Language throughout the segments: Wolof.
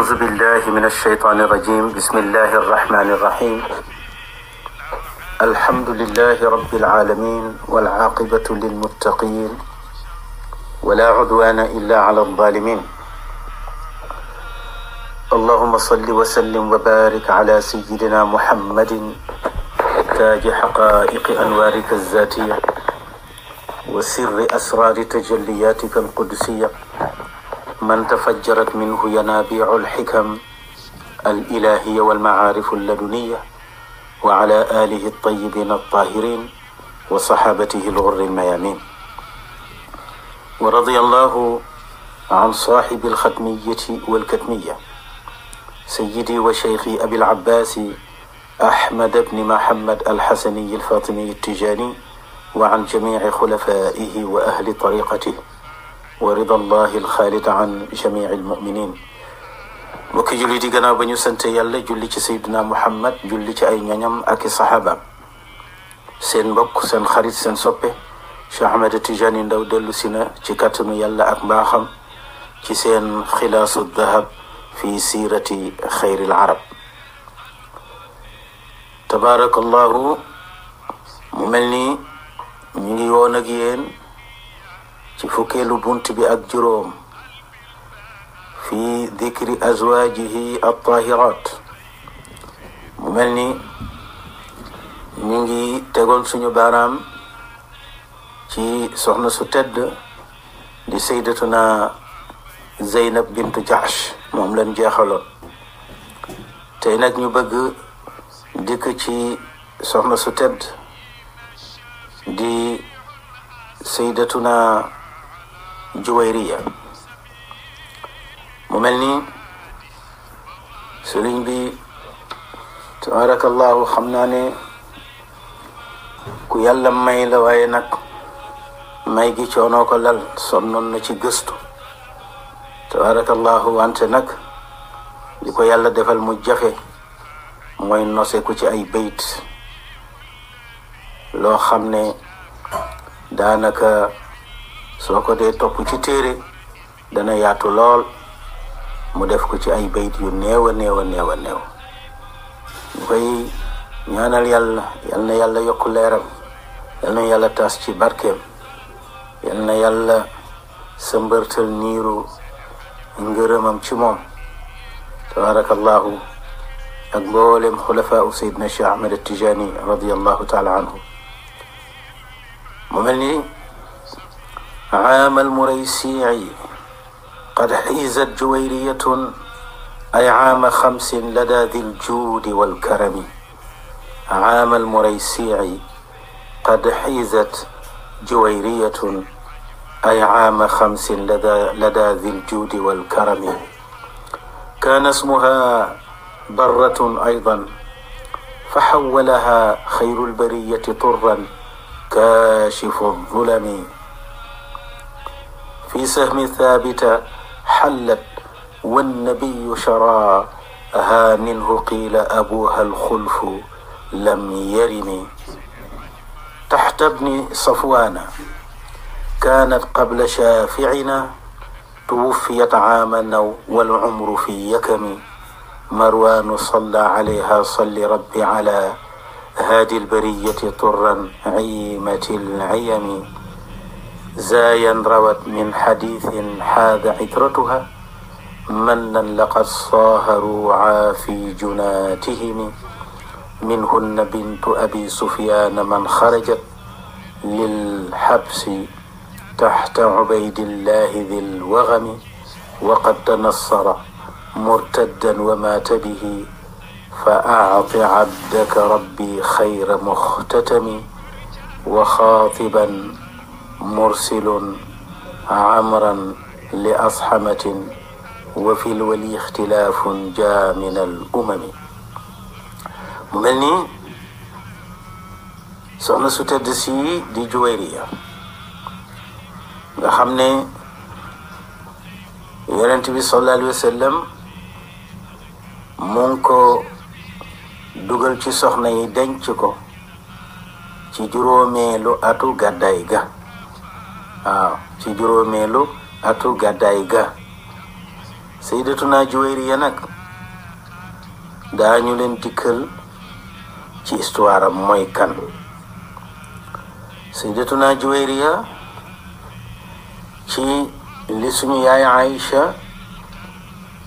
أعوذ بالله من الشيطان الرجيم. بسم الله الرحمن الرحيم. الحمد لله رب العالمين والعاقبة للمتقين ولا عدوان إلا على الظالمين. اللهم صل وسلم وبارك على سيدنا محمد تاج حقائق أنوارك الذاتية وسر أسرار تجلياتك القدسية من تفجرت منه ينابيع الحكم الإلهية والمعارف اللدنية وعلى آله الطيبين الطاهرين وصحابته الغر الميامين. ورضي الله عن صاحب الختمية والكتمية سيدي وشيخي أبي العباس أحمد بن محمد الحسني الفاطمي التجاني وعن جميع خلفائه وأهل طريقته ورضا الله الخالد عن جميع المؤمنين. mbokki julli di gannaaw ba ñu sant yàlla julli ci Seydina Muhammad julli ci ay ñoñam ak i saxaabaam, seen mbokk seen xarit seen soppe Cheikh Ahmed Tidiane Ndao dellu si na ci kàttanu yàlla ak mbaaxam ci seen xilaasu dahab fi siirati xayril arab. tabaarakallahu, mu mel ni ñu ngi woon ak yéen ci fukkeelu bunt bi ak juróom fi dikri azwaajihi at-taahiraat. mu mel ni ñu ngi tegoon suñu baaraam ci soxna su tedd di sayyidatuna Zeynab bintu Jahsh, moom lañ jeexaloon. tey nag ñu bëgg dikk ci soxna su tedd di sayyidatuna Juwayriya. mu mel ni sëriñ bi tabarakallahu xam naa ne ku yàlla may la, waaye nag may gi coonoo ko lal, sonnoon na ci gëstu tabarakallahu. wante nag li ko yàlla defal mu jafe mooy nose ku ci ay bayt loo xam ne daanaka soo ko dee topp ci téere dana yaatu lool. mu def ko ci ay bayt yu néew a néew a néew a néew. ñu koy ñaanal yàlla, yal na yàlla yokk leeram, yal na yàlla taas ci barkeem, yal na yàlla sëmbërtal niiru ngërëmam ci moom tabarakallahu, ak mboolem xulafaa u Seydina Cheikh Ahmed Tijani radiyallahu taala anhu. mu mel ni aamal muraysi'i قد حيزت جويرية أي عام 5 لدى ذي الجود والكرم. عام المريسيع قد حيزت جويرية أي عام 5 لدى ذي الجود والكرم. كان اسمها برة أيضا فحولها خير البرية طرا كاشف الظلم. في سهم ثابت حلت والنبي شراها منه قيل أبوها الخلف لم يرم. تحت ابن صفوان كانت قبل شافعنا توفيت عاما والعمر في يكم. مروان صلى عليها صل ربي على هادي البرية طرا عيمة العيم. زايا روت من حديث حاذ عترتها منا لقد صاهروا عافي جناتهم. منهن بنت أبي سفيان من خرجت للحبس تحت عبيد الله ذي الوغم. وقد تنصر مرتدا ومات به فأعط عبدك ربي خير مختتم. وخاطبا مرسل عمرا لأصحمة وفي الولي اختلاف جاء من الأمم. mu mel ni soxna su tedd si di Juwayriya nga xam ne yonent bi sallallahu alayhi wa sallam mu ngi ko dugal ci soxna yi denc ko ci juróomeelu atu gàddaay ga. waaw ci juróomeelu atu gàddaay ga sayyidatuna Juwayriya nag daañu leen dikkal ci histoire am mooy kan. sayyidatuna Juwayriya ci li suñu yaay Aïcha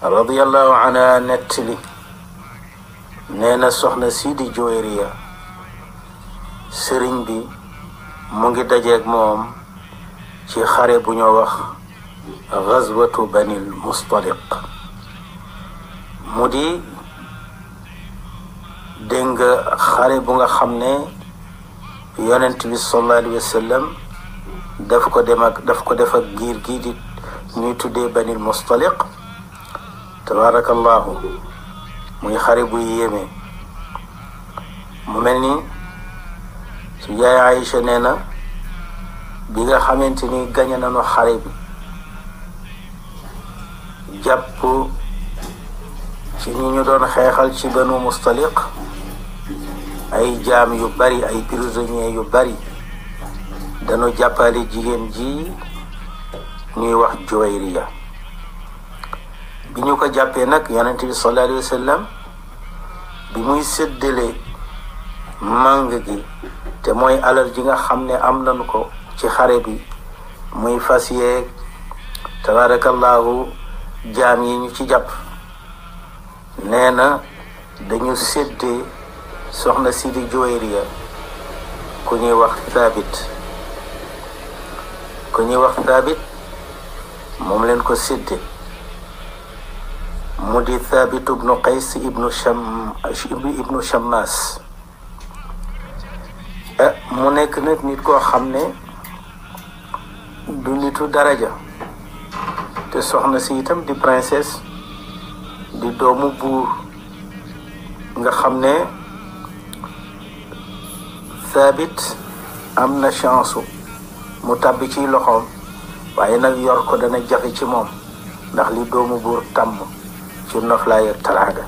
radiyallahu anha nettali nee na soxna sii di Juwayriya sëriñ bi mu ngi dajeeg moom ci xare bu ñoo wax gazwatu banil mustaliq mu di dégg nga xare bu nga xam ne yonent bi sallallahu alayhi wa sallam daf ko def ak giir gii di ñuy tuddee banil mustaliq tabarakallahu muy xare bu yéeme. mu mel ni su yaay Aïcha nee na bi nga xamante ni gañe nañu xare bi jàpp ci ñi ñu doon xeexal ci banu mustaliq ay jaam yu bari ay prisonniers yu bari dañu jàppale jigéen ji ñuy wax Juwayriya. bi ñu ko jàppee nag yonent bi sallallahu alayhi wa sallam bi muy séddale màng gi te mooy alal ji nga xam ne am nañu ko ci xare bi muy fas yeeg tabarakallahu jaam yi ñu ci jàpp nee na dañu séddee soxna si di Juwayriya ku ñuy wax Thabit moom leen ko séddee mu di Thabit ibnu Qays ibnu Shammas mu nekk nag nit koo xam ne du nitu daraja te soxna si itam di princesse di doomu buur nga xam ne Thabit am na chance mu tàbbi ci loxoom waaye nag yor ko dana jafe ci moom ndax li doomu buur tàmm ci noflaay ak taraanga.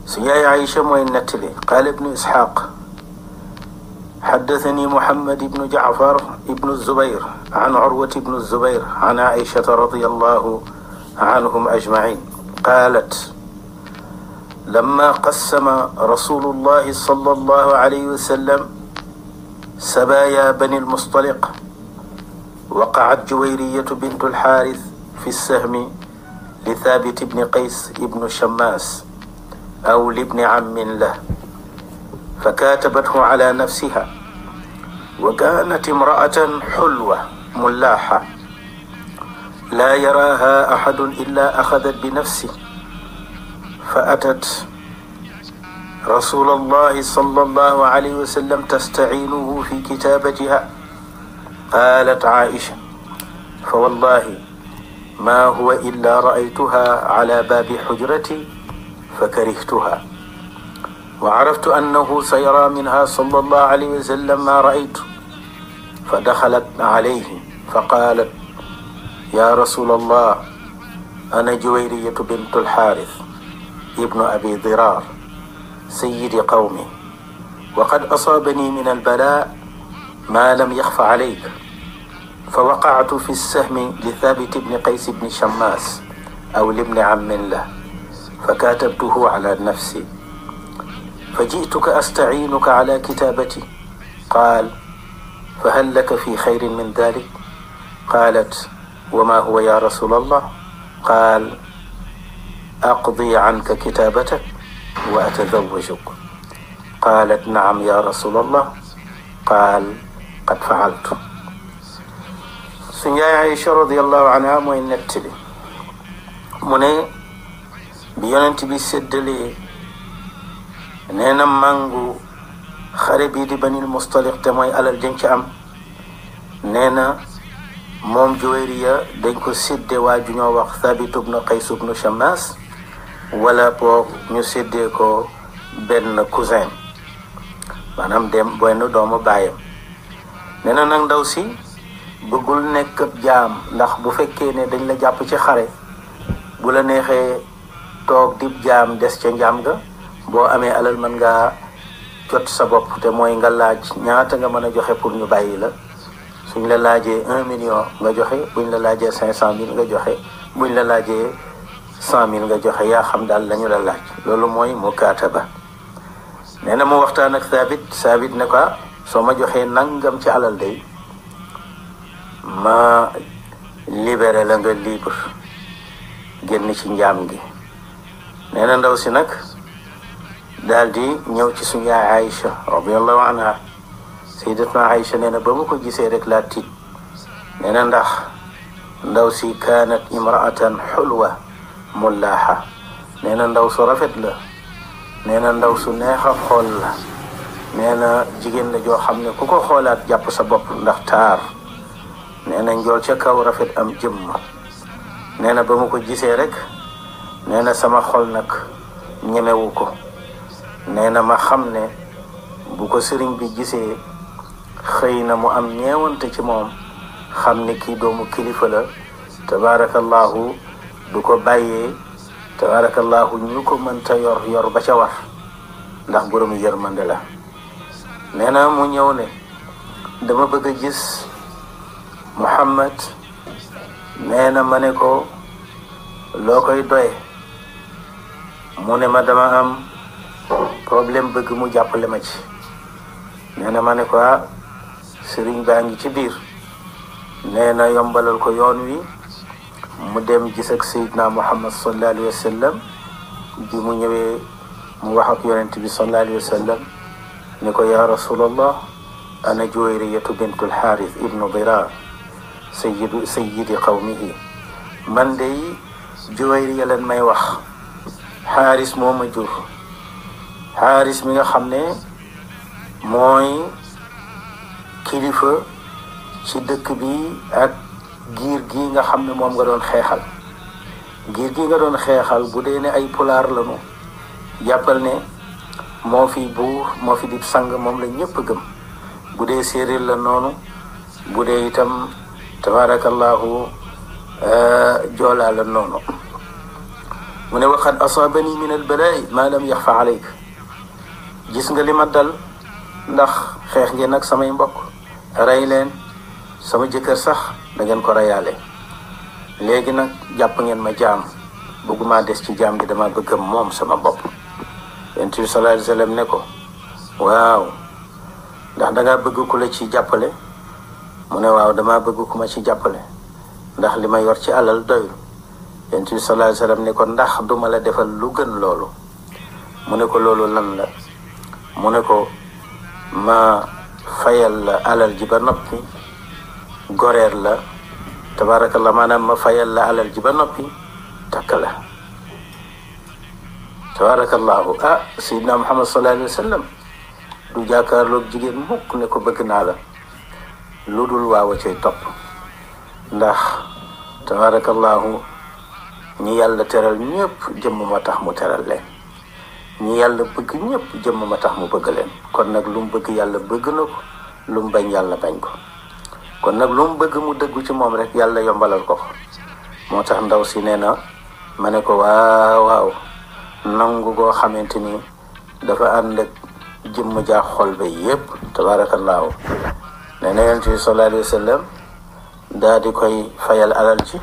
su yaay Aïcha mooy nettali qaala ibnu Isxaaq حدثني محمد بن جعفر بن الزبير عن عروة بن الزبير عن عائشة رضي الله عنهم أجمعين قالت لما قسم رسول الله صلى الله عليه وسلم سبايا بني المصطلق وقعت جويرية بنت الحارث في السهم لثابت بن قيس بن شماس أو لابن عم له فكاتبته على نفسها وكانت امرأة حلوة ملاحة لا يراها أحد إلا أخذت بنفسه فأتت رسول الله صلى الله عليه وسلم تستعينه في كتابتها. قالت عائشة فوالله ما هو إلا رأيتها على باب حجرتي فكرهتها وعرفت أنه سيرى منها صلى الله عليه وسلم ما رأيت فدخلت عليه فقالت يا رسول الله أنا جويرية بنت الحارث ابن أبي ضرار سيد قومي وقد أصابني من البلاء ما لم يخف عليك فوقعت في السهم لثابت بن قيس بن شماس أو لابن عم له فكاتبته على نفسي فجئتك أستعينك على كتابتي. قال فهل لك في خير من ذلك؟ قالت وما هو يا رسول الله؟ قال أقضي عنك كتابتك وأتزوجك. قالت نعم يا رسول الله. قال قد فعلت. suñu yaay Aïcha radiyallahu anha mooy nettali mu ne bi yonent bi séddalee nee na màngu xare bii di banil mustaliq te mooy alal dañ ci am nee na moom Juwayriya dañ ko séddee waa ju ñoo wax Thabit ibn Qays ibn Shammas wala boog ñu séddee ko benn cousin maanaam dem benn doomu baayam. nee na nag ndaw si bëggul nekk jaam ndax bu fekkee ne dañ la jàpp ci xare bu la neexee toog dib jaam des ca njaam ga boo amee alal mën ngaa jot sa bopp te mooy nga laaj ñaata nga mën a joxe pour ñu bàyyi la suñ la laajee 1 million nga joxe buñ la laajee 500 000 nga joxe buñ la laajee 100,000 nga joxe yaa xam daal lañu la laaj loolu mooy mukaataba. nee na mu waxtaan ak Saabit ne ko soo ma joxee nangam ci alal day ma libéré la nga libre génn ci njaam gi. nee na ndaw si nag daal di ñëw ci suñu yaay Aïcha radiyallahu anha. sayyidatuna Aïcha nee na ba mu ko gisee rek laa tiit. nee na ndax ndaw si kaanat imraatan xulwa mullaaha. nee na ndaw su rafet la. nee na ndaw su neex a xool la. nee na jigéen la joo xam ne ku ko xoolaat jàpp sa bopp ndax taar. nee na njool ca kaw rafet am jëmm. nee na ba mu ko gisee rek nee na sama xol nag ñemewu ko. nee na ma xam ne bu ko sëriñ bi gisee xëy na mu am ñeewante ci moom xam ne kii doomu kilifa la tabaarakallahu du ko bàyyee tabaarakallahu ñu ko mënta yor ba ca war ndax borom yërmande la. nee na mu ñëw ne dama bëgg a gis Muhammad. nee na ma ne ko loo koy doye mu ne ma dama am problème bëgg mu jàppale ma ci. nee na ma ne ko sëriñ baa ngi ci biir. nee na yombalal ko yoon wi mu dem gis ak Seydina Muhammad sallallahu alayhi wa sallam. bi mu ñëwee mu wax ak yonent bi sallallahu alayhi wa sallam ne ko yaa rasulallah ana Juwayriyatu bintul Xaaris ibnu Dirar sayyidi qawmihi. man de Juwayriya leen may wax. Xaaris moo ma jur. Xaaris mi nga xam ne mooy kilifa ci dëkk bi ak giir gi nga xam ne moom nga doon xeexal. giir gi nga doon xeexal bu dee ne ay pulaar lañu jàppal ne moo fi buur moo fi di sang moom la ñëpp gëm. bu dee séeréer la noonu. bu dee itam tabaarakallahu joolaa la noonu. mu ne waqad asaabani min albalaa'i maa lam yaxfa alayk. gis nga li ma dal ndax xeex ngeen ak samay mbokk rey leen sama jëkkër sax da ngeen ko reyaale. léegi nag jàpp ngeen ma jaam bëgguma des ci jaam gi dama bëgg moom sama bopp. yonent bi sallallahu alayhi wa sallam ne ko waaw ndax dangaa bëgg ku la ci jàppale. mu ne waaw dama bëgg ku ma ci jàppale ndax li ma yor ci alal doyul. yonent bi sallallahu alayhi wa sallam ne ko ndax duma la defal lu gën loolu. mu ne ko loolu lan la. mu ne ko ma fayal la alal ji ba noppi goreer la tabaarakallah maanaam ma fayal la alal ji ba noppi takk la. tabaarakallahu Seydina Muhammad sallallahu alayhi wa sallam du jàkkaarloog jigéen mukk ne ko bëgg naa la lu dul waaw a cay topp. ndax tabaarakallahu ñi yàlla teral ñëpp jëmm ma tax mu teral leen. ñi yàlla bëgg ñëpp jëmm ma tax mu bëgg leen. kon nag lu mu bëgg yàlla bëgg na ko lu mu bañ yàlla bañ ko. kon nag lu mu bëgg mu dëggu ci moom rek yàlla yombalal ko ko. moo tax ndaw si nee na ma ne ko waaw nangu goo xamante ni dafa ànd ak jëmm jaa xol ba yépp tabaarakallaahu. nee na yonent bi sallallahu alayhi wa sallam daa di koy fayal alal ji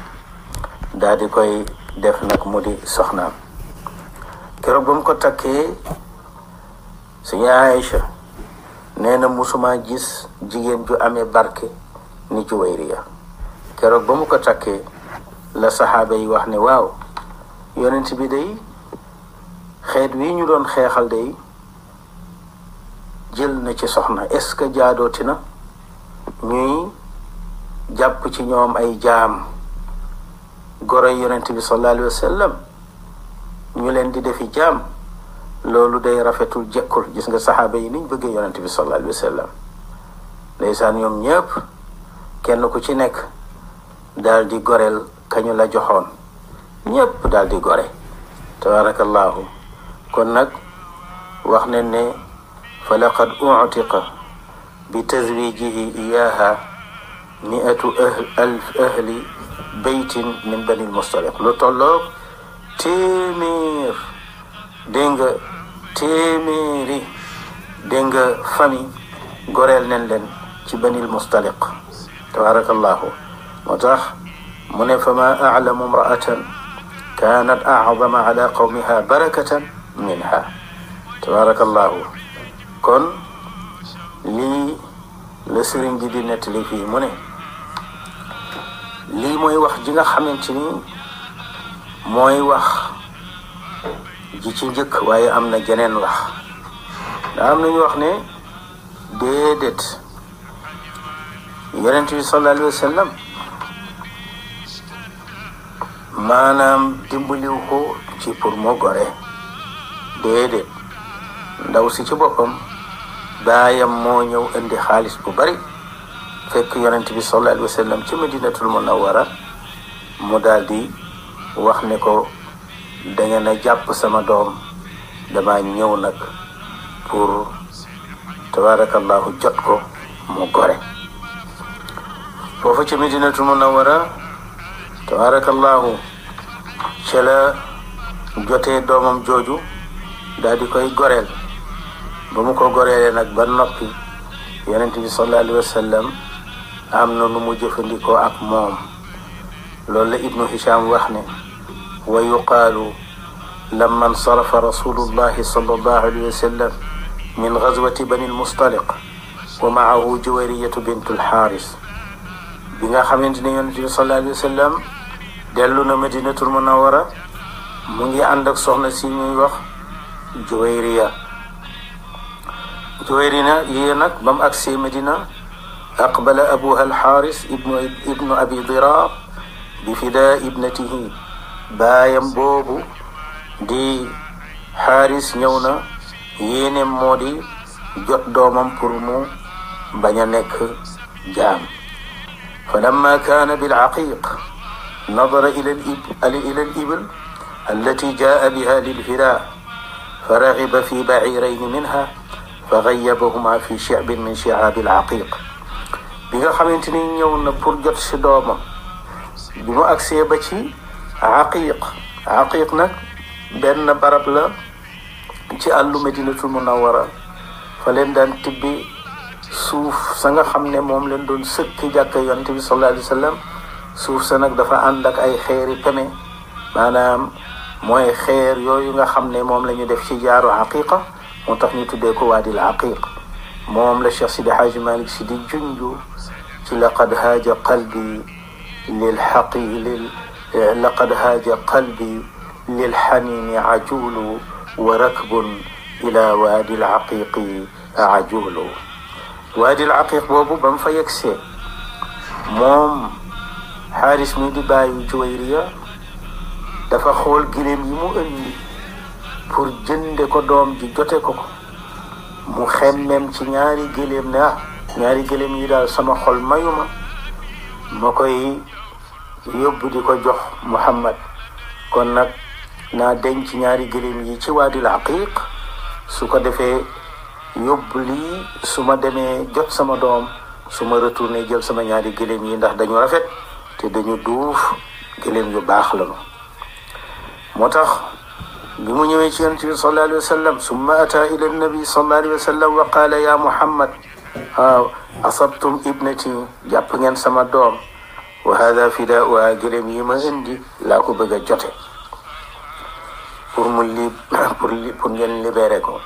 daa di koy def nag mu di soxnaam. keroog ba mu ko takkee suñu Aïcha nee na musuma gis jigéen ju amee barke ni Juwayriya. keroog ba mu ko takkee la saxaaba yi wax ne waaw yonent bi day xeet wi ñu doon xeexal day jël na ci soxna est-ce que jaadooti na ñuy jàpp ci ñoom ay jaam goroy yonent bi sallallahu alayhi wa sallam ñu leen di defi jaam. loolu day rafetul jekkul. gis nga saxaaba yi niñ bëggee yonent bi sallallahu alayhi wa sallam ndeysaan ñoom ñëpp kenn ku ci nekk daal di goreel kañu la joxoon. ñëpp daal di gore tabarakallahu. kon nag wax ne ne fa laqad u'tiqa bi tazwijihi iyaha 100 ahli baytin min bani al-Mustaliq. lu tolloog téeméer dégg nga téeméeri dégg nga famille goreel nañ leen ci banil Mustaliq tabarakallahu. moo tax mu ne fa ma a'lamu imra'atan kaanat a'zama ala qawmiha barakatan minha. tabarakallahu. kon lii la sëriñ ji di nettali fii mu ne lii mooy wax ji nga xamante ni mooy wax ji ci njëkk, waaye am na jeneen wax. daa am nañu wax ne déedéet, yonent bi sallallahu alayhi wa sallam maanaam dimbaliw ko ci pour mu gore. déedéet, ndaw si ci boppam baayam moo ñëw indi xaalis bu bari fekk yonent bi sallallahu alayhi wa sallam ci madinatul munawwara, mu daal di wax ne ko dangeen a jàpp sama doom, dama ñëw nag pour tabarakallahu jot ko mu gore. foofu ci madinatul munawwara tabarakallahu ca la jotee doomam jooju daal di koy goreel. ba mu ko goreelee nag ba noppi, yonent bi sallallahu alayhi wa sallam am na nu mu jëfandikoo ak moom. loolu la ibnu hisham wax ne wa yuqaalu lamma nsarafa rasulullahi sallallahu alayhi wa sallam min gazwati bani almustaliq wa maahu juwayriyatu bintu alxaaris. bi nga xamante ne yonent bi sallallahu alayhi wa sallam dellu na madinatul munawwara, mu ngi ànd ak soxna si ñuy wax juwayriya. juwayrina yii nag ba mu agsee Medina, aqbala abuha alxaaris ibnu abi dirar bi fidaa ibnatihi. baayam boobu di xaaris ñëw na, yéeneem moo di jot doomam pour mu bañ a nekk jaam. fa lamma kaana bilcaqiq nadara ila alibil allati jaa biha lilfidaa fa ragiba fi baciirayni minha fa gayyabahuma fi shi'bin min shi'aabi al-aqiq. bi nga xamante ni ñëw na pour jot si doomam, bi mu agsee ba ci aqiq nag benn barab la ci àllu Madinatul Munawwara. fa leen daan tibbi suuf sa nga xam ne moom leen doon sëkk jàkka yonent bi sallallahu alayhi wa sallam. suuf sa nag dafa ànd ak ay xeeri peme, maanaam mooy xeer yooyu nga xam ne moom la ñu def ci jaaru aqiqa, moo tax ñu tuddee ko waadil aqiq. moom la Cheikh Sidi Haaji Malik Si di junju ci laqad haaja qalbi lil xanini ajulu wa rakbun ila waadil aqiqi ajulu. waadil aqiq boobu ba mu fa yegsee, moom xaaris mi di bàyyi Juwayriya dafa xool giléem yi mu indi pour jënde ko doom ji jote ko ko. mu xemmem ci ñaari gëléem ne ñaari gëléem yi daal sama xol mayuma ma koy yóbbu di ko jox Muhammad, kon nag naa denc ñaari gëléem yi ci waadil aqiq, su ko defee yóbbu lii su ma demee jot sama doom, su ma retourné jël sama ñaari gëléem yi, ndax dañu rafet te dañu duuf, gëléem yu baax lañu. moo tax bi mu ñëwee ci yonent bi sallallahu alayhi wa sallam, summa ata ila nabi sallallahu alayhi wa sallam wa qaala ya Muhammad asabtum ibnati, jàpp ngeen sama doom, wa hada fidaa'uha, gëléem yi ma indi laa ko bëgg a jote pour ngeen libéré ko.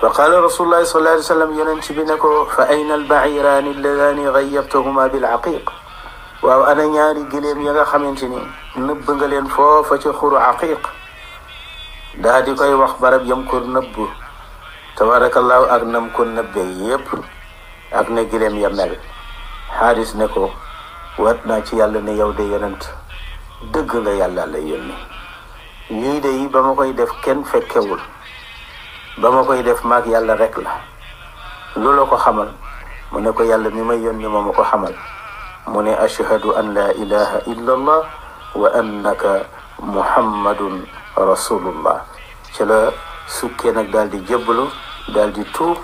fa qaala rasulullahi sallallahu alayhi wa sallam, yonent bi ne ko fa ayna albaciiraani alladaani gayyabtahuma bilaqiq. waaw ana ñaari gëléem ya nga xamante ni nëbb nga leen foofa ci xuru aqiq. daa di koy wax barab yam ko nëbb, tabarakallahu, ak nam ko nëbbee yépp, ak ne gëléem ya mel. xaaris ne ko wat naa ci yàlla ne yow de yonent dëgg nga, yàlla la yónni. lii de yi ba ma koy def kenn fekkewul, ba ma koy def maag yàlla rek la. loolu ko xamal, mu ne ko yàlla mi may yónni moo ma ko xamal. mu ne ashhadu an la ilaha illa allah wa annaka muhammadun rasulullah. ci la sukkee nag daal di jébbalu, daal di tuub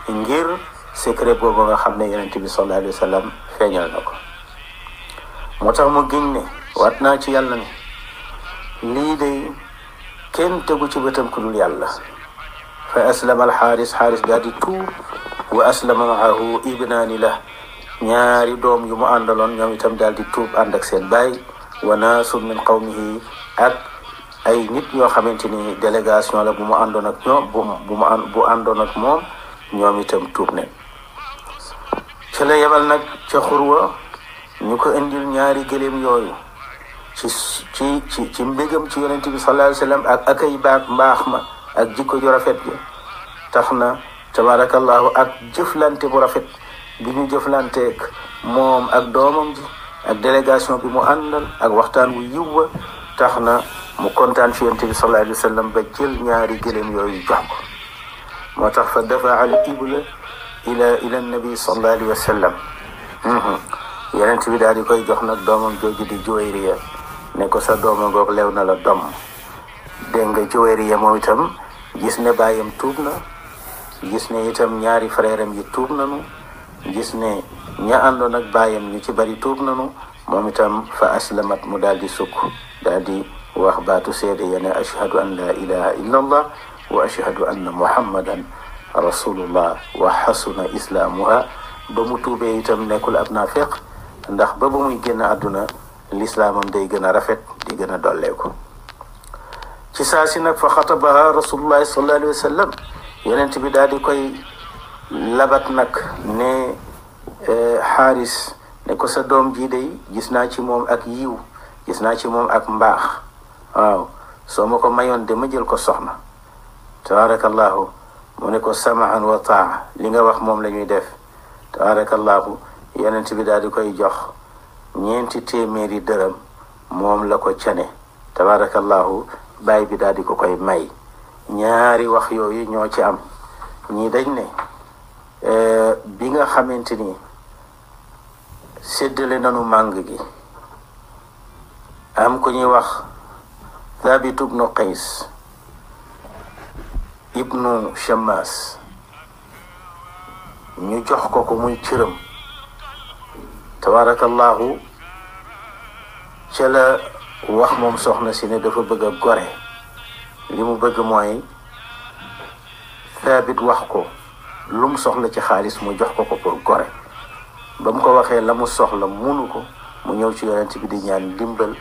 ngir secret boobu nga xam ne yonent bi sallallahu alayhi wa sallam feeñal na ko. moo tax mu giñ ne waat naa ci yàlla ne lii de kenn tegu ci bëtam ku dul yàlla. fa aslama alxaaris, xaaris daal di tuub, wa aslama maahu ibnaani la, ñaari doom yu mu àndaloon ñoom itam daal di tuub ànd ak seen baay wa naasun min qawmihi ak ay nit ñoo xamante ni délégation la bu mu àndoon ak ñoom bu àndoon ak moom ñoom itam tuub ne ci la yebal nag ca xurwa ñu ko indil ñaari gëléem yooyu ci mbégam ci yonent bi sallallahu alayhi wa sallam ak akay mbaax ma ak jikko ju rafet ji tax na tabarakallahu ak jëflante bu rafet bi ñu jëflanteek moom ak doomam ji ak délégation bi mu àndal ak waxtaan wu yiw wa tax na mu kontaan ci yonent bi sallallahu alayhi wa sallam ba jël ñaari gëléem yooyu jox ko moo tax fa dafa al ibla ila nabi sallallahu alayhi wa sallam yonent bi daal di koy jox nag doomam jooju di Juwayriya ne ko sa dooma ngoog lew na la doom dégg nga Juwayriya moom itam gis ne baayam tuub na gis ne itam ñaari frère am yi tuub nanu gis ne ña àndoon ak baayam ñu ci bari tuub nanu moom itam fa aslamat mu daal di sukk daal di wax baatu seede ya ne ashhadu an la ilaha illa allah wa ashhadu anna muhammadan rasulullah wa xasuna islaamuha ba mu tuubee itam nekkul ab naafiq ndax ba muy génn àdduna lislaamam day gën a rafet di gën a dolleeku ci saa si nag fa xatabaha rasulullahi sallallahu alayhi wa sallam yonent bi daal di koy labat nag ne xaaris ne ko sa doom ji day gis naa ci moom ak yiw gis naa ci moom ak mbaax waaw soo ma ko mayoon de ma jël ko soxna tabarakallahu mu ne ko samahan wa taa li nga wax moom la ñuy def tabarakallahu yonent bi daal di koy jox 4 téeméeri dërëm moom la ko cane tabarakallahu baay bi daal di ko koy may ñaari wax yooyu ñoo ci am ñii dañ ne bi nga xamante ni séddale nanu màng gi am ku ñuy wax Thabit ibnu Qays ibnu Shammas ñu jox ko muy cëram tabarakallahu ca la wax moom soxna si ne dafa bëgg a gore li mu bëgg mooy Thabit wax ko lu mu soxla ci xaalis mu jox ko pour gore ba mu ko waxee la mu soxla munu ko mu ñëw ci yonent bi di ñaan dimbal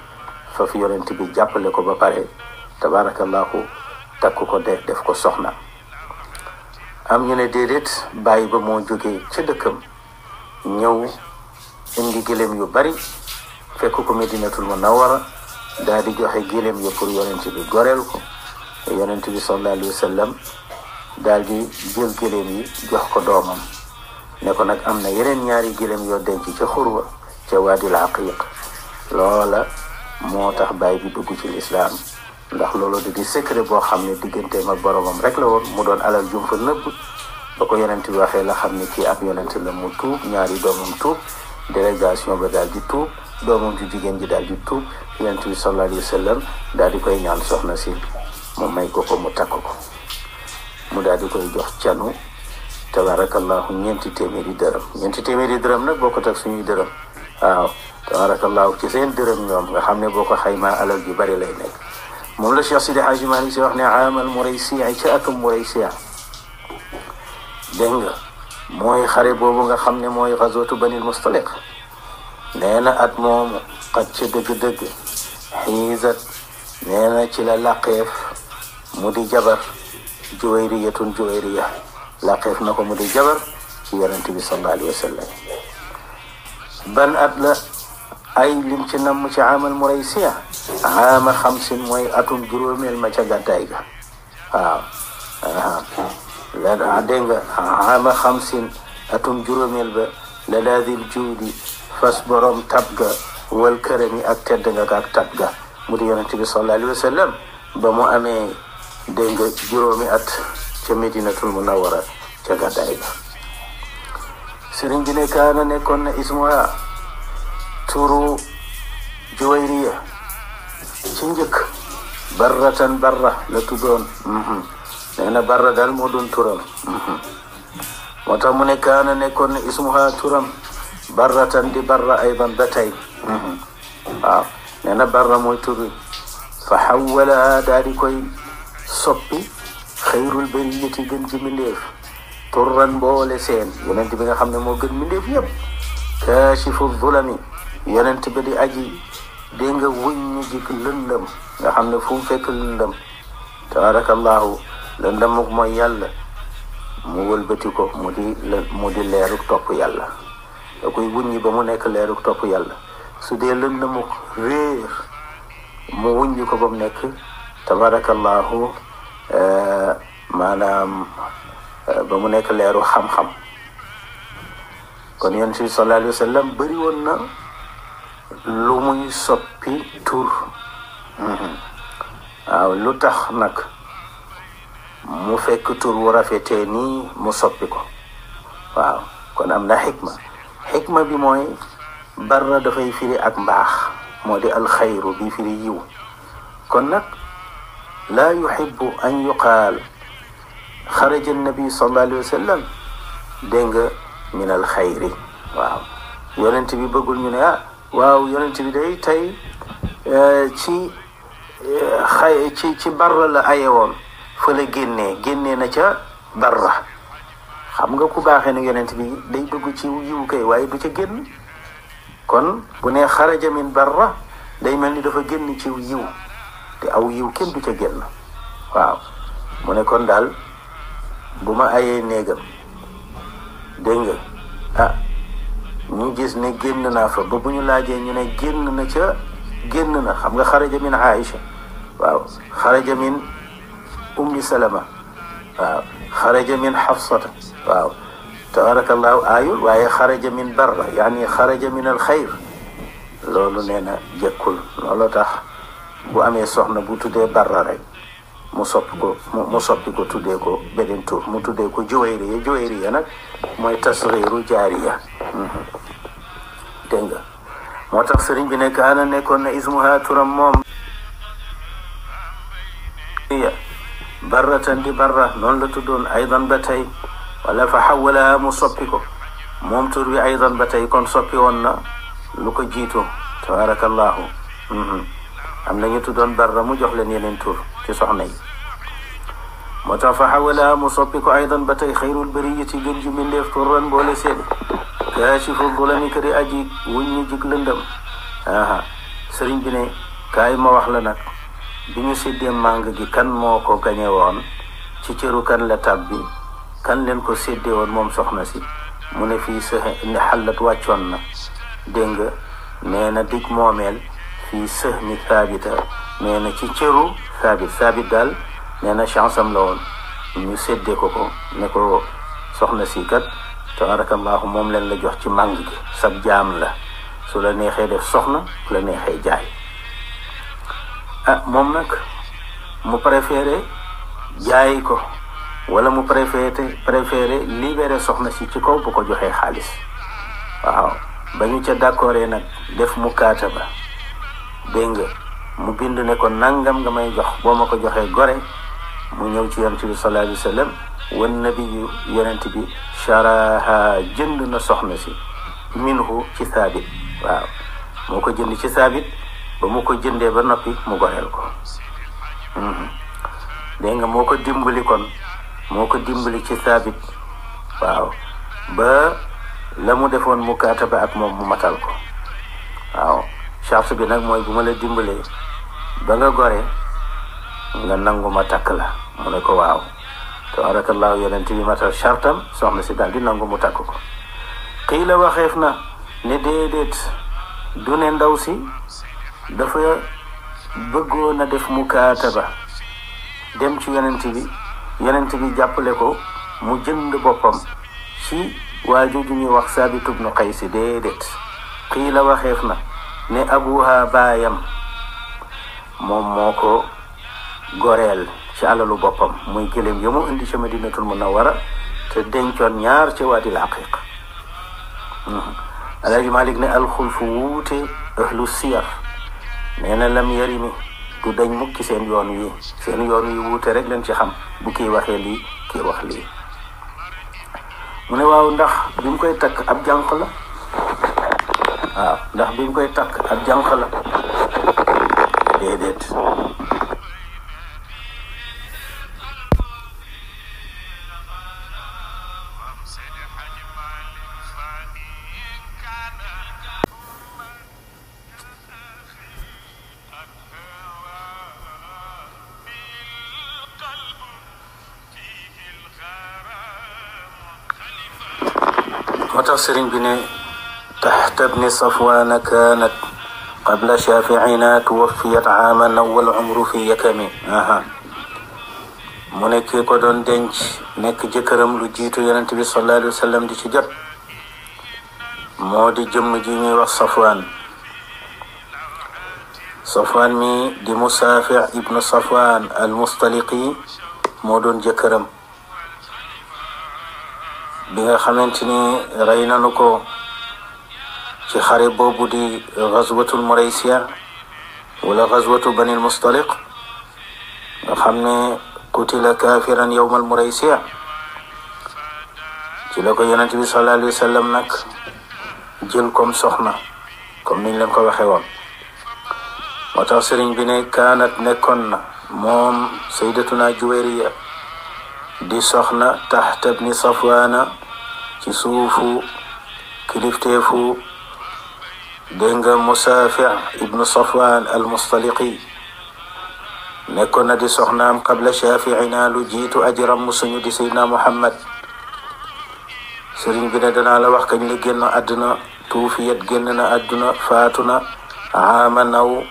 fa fi yonent bi jàppale ko ba pare tabarakallahu takk ko def ko soxna am ñu ne déedéet bàyyi ba moo jógee ca dëkkam ñëw indi gëléem yu bari fekk ko Medinatul Munawwara daal di joxe gëléem ya pour yonent bi goreel ko yonent bi sallallahu alayhi wa sallam daal di jël gëléem yi jox ko doomam ne ko nag am na yeneen ñaari gëléem yoo denc ca xurwa ca waadil aqiq loola moo tax baay bi dugg ci lislaam ndax loolu di secret boo xam ne digganteem ak boromam rek la woon mu doon alal jum fa nëbb ba ko yonent bi waxee la xam ne kii ab yonent la mu tuub ñaari doomam tuub délégation ba daal di tuub doomam ju jigéen ji daal di tuub yonent bi sallallahu alayhi wa sallam daal di koy ñaan soxna si mu may ko mu takk ko mu daal di koy jox canu tabarakallahu 4 téeméeri dërëm nag boo ko teg suñuy dërëm waaw tabarakallahu ci seen dërëm ñoom nga xam ne boo ko xaymaa alal ju bari lay nekk moom la Cheikh Sidi Hadji Malick si wax ne amal Muraysi ca atum Muraysi dégg nga mooy xare boobu nga xam ne mooy gazwatu Banil Mustaliq nee na at moomu xat ca dëgg-dëgg xiisat nee na ci la laqeef mu di jabar juwayriyatun juwayriya laqeef na ko mu di jabar ci yonent bi sallallahu alayhi wa sallam ban at la ay lim ci namm ci amal Muraysiya aama 50 mooy atum juróomeel ma ca gàddaay ga waaw la dégg nga aama 50 atum juróomeel ba la daadil juudi fas borom tab ga wal kërami ak tedd nga ak tab ga mu di yonent bi sallallahu alayhi wa sallam ba mu amee dégg nga juróomi at ca Medinatul Munawwara ca gàddaay ga sëriñ bi ne kaana nekkoon na ismuha turu Juwayriya ci njëkk barratan barra la tuddoon nee na barra daal moo doon turam moo tax mu ne kaana nekkoon na ismuha turam barratan di barra aydan ba tey waaw nee na barra mooy turi fa xawalaha daal di koy soppi xayrul bariyati gën ci mbindeef turran boole seen yonent bi nga xam ne moo gën mbindeef yëpp kaashifu zulami yonent bi di aji dégg nga wuññi jik lëndëm nga xam ne fu mu fekk lëndëm tabarakallahu lëndëmuk mooy yàlla mu wëlbati ko mu di leeruk topp yàlla da koy wuññi ba mu nekk leeruk topp yàlla su dee lëndëmuk réer mu wuññi ko ba mu nekk tabarakallahu maanaam ba mu nekk leeru xam-xam kon yonent bi sallallahu alayhi wa sallam bëri woon na lu muy soppi tur waaw lu tax nag mu fekk tur wu rafetee nii mu soppi ko waaw kon am na xikma bi mooy barra dafay firi ak mbaax moo di alxayru bi firi yiw kon nag laa yuhibbu an yuqaal xaraja annabi sallallahu alayhi wa sallam dégg nga min alxayri waaw yonent bi bëggul ñu ne waaw yonent bi day tey ci barra la aye woon fa la génnee na ca barra xam nga ku baaxee ne yonent bi day bëgg ci yiw kay waaye du ca génn kon bu ne xaraja min barra day mel ni dafa génn ci yiw te aw yiw kenn du ca génn waaw mu ne kon daal bu ma ayee néegam dégg nga ñu gis ne génn naa fa ba bu ñu laajee ñu ne génn na xam nga xaraja min Aïcha waaw xaraja min ummi Salama waaw xaraja min Xafsata waaw tabarakallahu aayul waaye xaraja min barra yaani xaraja min al xayr loolu nee na jëkkul loolu tax bu amee soxna bu tuddee barra rek mu soppi ko tuddee ko beneen tur mu tuddee ko juwayriya nag mooy tasgiiru jaariya dégg nga moo tax sëriñ bi ne kaana nekkoon na ismuha turam moom barratan di barra noonu la tuddoon aydan ba tey wala fa xawalaha mu soppi ko moom tur bi aydan ba tey kon soppi woon na lu ko jiitu tabarakallahu am na ñu tuddoon barra mu jox leen yeneen tur ci soxna yi moo tax fa xawalaha mu soppi ko aydan ba tey xayrul bariyati gën ji mbindeef turran boole seeni kaashifu zulami ka di aji wuñ ñi jig lëndëm sëriñ bi ne kaay ma wax la nag bi ñu séddee màng gi kan moo ko gañe woon ci cëru kan la tàbbi kan leen ko séddee woon moom soxna si mu ne fii ne xalat wàccoon na dégg nga nee na dig moomeel fii sëhmi saabita nee na ci cëru saabit daal nee na chance am la woon ñu séddee ko ne ko soxna si kat tabarakallahu moom leen la jox ci màng gi sab jaam la su la neexee def soxna su la neexee jaay moom nag mu préféré jaay ko wala mu préféré libéré soxna si ci kaw bu ko joxee xaalis waaw ba ñu ca d'accord nag def mukaataba dégg nga mu bind ne ko nangam nga may jox boo ma ko joxee gore mu ñëw ci yonent bi sallallahu alayhi wa sallam wan nabiyu yonent bi sharaha jënd na soxna si minhu ci saabit waaw moo ko jënd ci saabit ba mu ko jëndee ba noppi mu goreel ko dégg nga moo ko dimbali ci saabit waaw ba la mu defoon mukaataba ak moom mu matal ko waaw charte bi nag mooy bu ma la dimbalee ba nga gore nga nangu ma takk la mu ne ko waaw tabarakallahu yonent bi matal chartam soxna si daal di nangu mu takk ko xii la waxeef na ne déedéet du ne ndaw si dafa bëggoon a def mukaataba dem ci yonent bi jàppale ko mu jënd boppam ci waaju ju ñuy wax Saabit ibnu Qays déedéet xii la waxeef na ne abuha baayam moom moo ko goreel ci alalu boppam muy gëléem ya mu indi ca Madinatul Munawwara te dencoon ñaar ci Waadil Aqiiq Alaaji Malik ne alxulfu wuute ahlu siyar nee na lam yarimi du dañ mukki seen yoon wi wuute rek leen ci xam bu kii waxee lii kii wax lii mu ne waaw ndax bi mu koy takk ab jànq la waaw ndax bi mu koy takk ab jànq la déedéet moo tax sëriñ bi ne taxta bni safwaana kaanat qabla shaafiina tuwaffiyat aaman wal umru fi yakami. mu ne kii ko doon denc nekk jëkkëram lu jiitu yonent bi sallallahu alayhi wa sallam di ci jot moo di jëmm ji ñuy wax safwaan. safwaan mi di musaafi ibnu safwaan al mustaliqi moo doon jëkkëram bi nga xamante ni rey nanu ko ci xare boobu di gazwatul muraysiya wala gazwatu banil mustaliq nga xam ne qutila kaafiran yawmal muraysiya ci la ko yonent bi sallallahu alayhi wa sallam nag jël comme soxna comme niñ leen ko waxee woon. moo tax sëriñ bi ne kaanat nekkoon na moom sayyidatuna Juwayriya di soxna taxta bni safwaana ci suufu kilifteefu dégg nga musaafi ibnu safwaan al mustaliqi nekkoon na di soxnaam qabla shaafiina lu jiitu ajiram musuñu di sayyidina Muhammad. sëriñ bi ne danaa la wax kañ la génn àdduna. tuufiyat génn na àdduna faatu na aama naw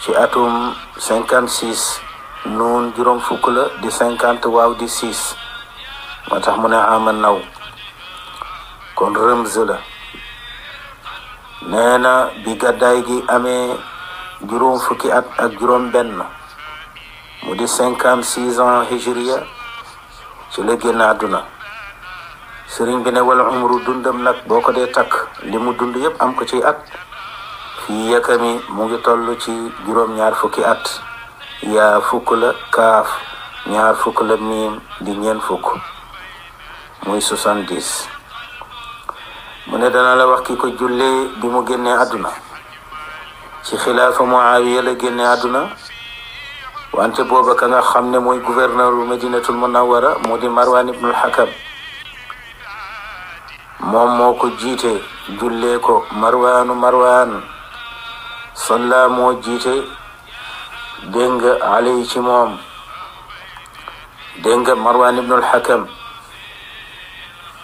ci atum 56 nuun juróom fukk la di 50 waaw di 6 moo tax mu ne aama naw kon rëmz la. nee na bi gàddaay gi amee juróom fukki at ak juróom benn mu di 56 ans hijriya ci la génn àdduna. sëriñ bi ne wal umru dundam nag boo ko dee takk li mu dund yépp am ko ci at fii yakami mu ngi toll ci juróom-ñaar fukki at. yaa fukk la kaaf ñaar fukk la miim di ñeen fukk muy 70. mu ne dana la wax ki ko jullee bi mu génnee àdduna ci xilaafa Muawiya la génnee àdduna wante booba ka nga xam ne mooy gouverneur u Madinatul Munawwara mu di Marwan ibnul Hakam moom moo ko jiite jullee ko. Marwan salla moo jiite dégg nga alay ci moom dégg nga Marwan ibnul Hakam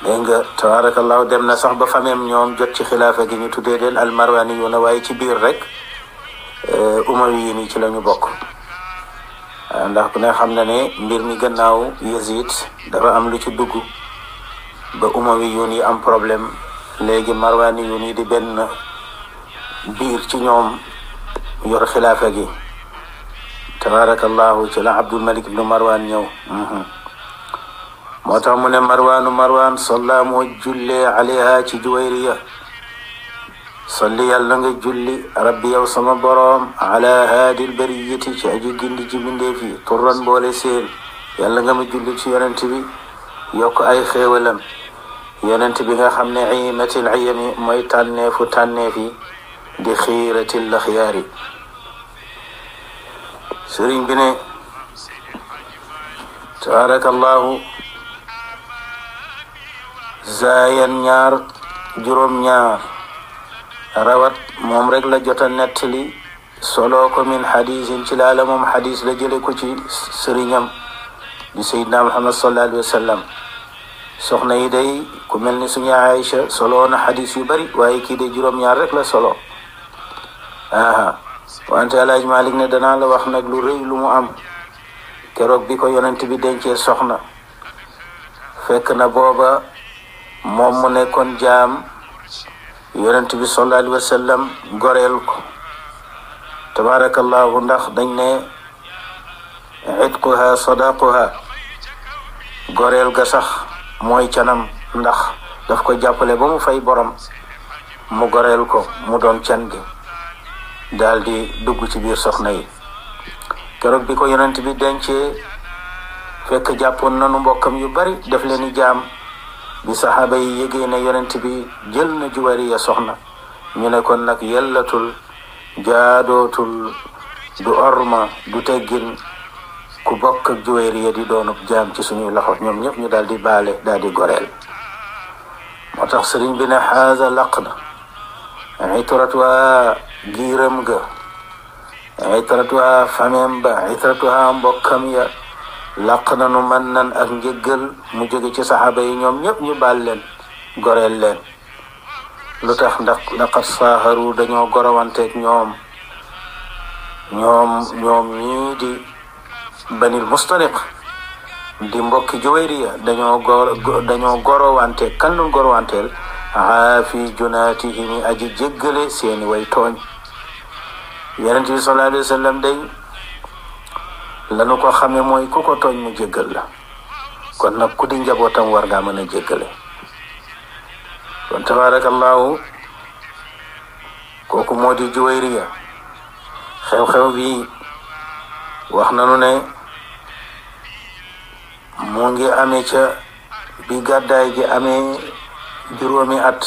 dégg nga tabarakallahu dem na sax ba famem ñoom jot ci xilaafa gi ñu tuddee leen al marwaniyuuna waaye ci biir rek umawiyin yi ci la ñu bokk. ndax ku ne xam na ne mbir mi gannaaw Yazid dafa am lu ci dugg ba umawiyuun yi am problème. léegi marwaniyuun yi di benn biir ci ñoom yor xilaafa gi tabarakallahu ci la Abdul Malik ibnu Marwan ñëw. moo tax mu ne Marwan salla moo jullee alayha ci Juwayriya. salli yàlla nga julli rabbi yow sama boroom ala haadil bariyati ci aji gindi ji mbindeef yi turran boole seen yàlla nga ma julli ci yonent bi yokk ay xéewalam. yonent bi nga xam ne imatil ayami mooy tànneefu tànneef yi di xiiratil laxiyaari. sëriñ bi ne tabarakallahu zaayan ñaar juróom ñaar rawat moom rek la jota nettali solo ko min xadisin ci laala moom xadis la jële ko ci sëriñam di sayyidina Muhammad sallallahu alayhi wa sallam. soxna yi day ku mel ni suñu Aïcha solo na xadis yu bari waaye kii de juróom-ñaar rek la solo. wante Alaaji Malik ne danaa la wax nag lu rëy lu mu am keroog bi ko yonent bi dencee soxna fekk na booba moom mu nekkoon jaam yonent bi sallallahu alayhi wa sallam goreel ko tabarakallahu ndax dañ ne itquha sadaquha goreel ga sax mooy canam ndax daf ko jàppale ba mu fay borom mu goreel ko mu doon can gi daal di dugg ci biir soxna yi. keroog bi ko yonent bi dencee fekk jàppoon nanu mbokkam yu bari def leen i jaam. bi saxaaba yi yégee ne yonent bi jël na Juwayriya soxna ñu ne kon nag yellatul jaadootul du orma du teggin ku bokk ak Juwayriya di doonub jaam ci suñuy loxo ñoom ñëpp ñu daal di baale daal di goreel. moo tax sëriñ bi ne xaaza laq na itratuha giiram ga itratuha famem ba itratuha mbokkam ya laq na nu man nan ak njëggal mu jóge ci saxaaba yi ñoom ñëpp ñu baal leen goreel leen lu tax ndax laqad saaharu dañoo gorowanteeg ñoom ñii di banil mustaliq di mbokki Juwayriya dañoo gorowante kan lu gorowanteel aafi junaatihimi aji jéggale seeni way tooñ Yonent bi sallallahu alayhi wa sallam day lanu ko xame mooy ku ko tooñ mu jéggal la kon nag ku di njabootam war ngaa mën a jéggale kon tabarakallahu kooku moo di Juwayriya xew-xew bi wax nanu ne mu ngi amee ca bi gàddaay gi amee juróomi at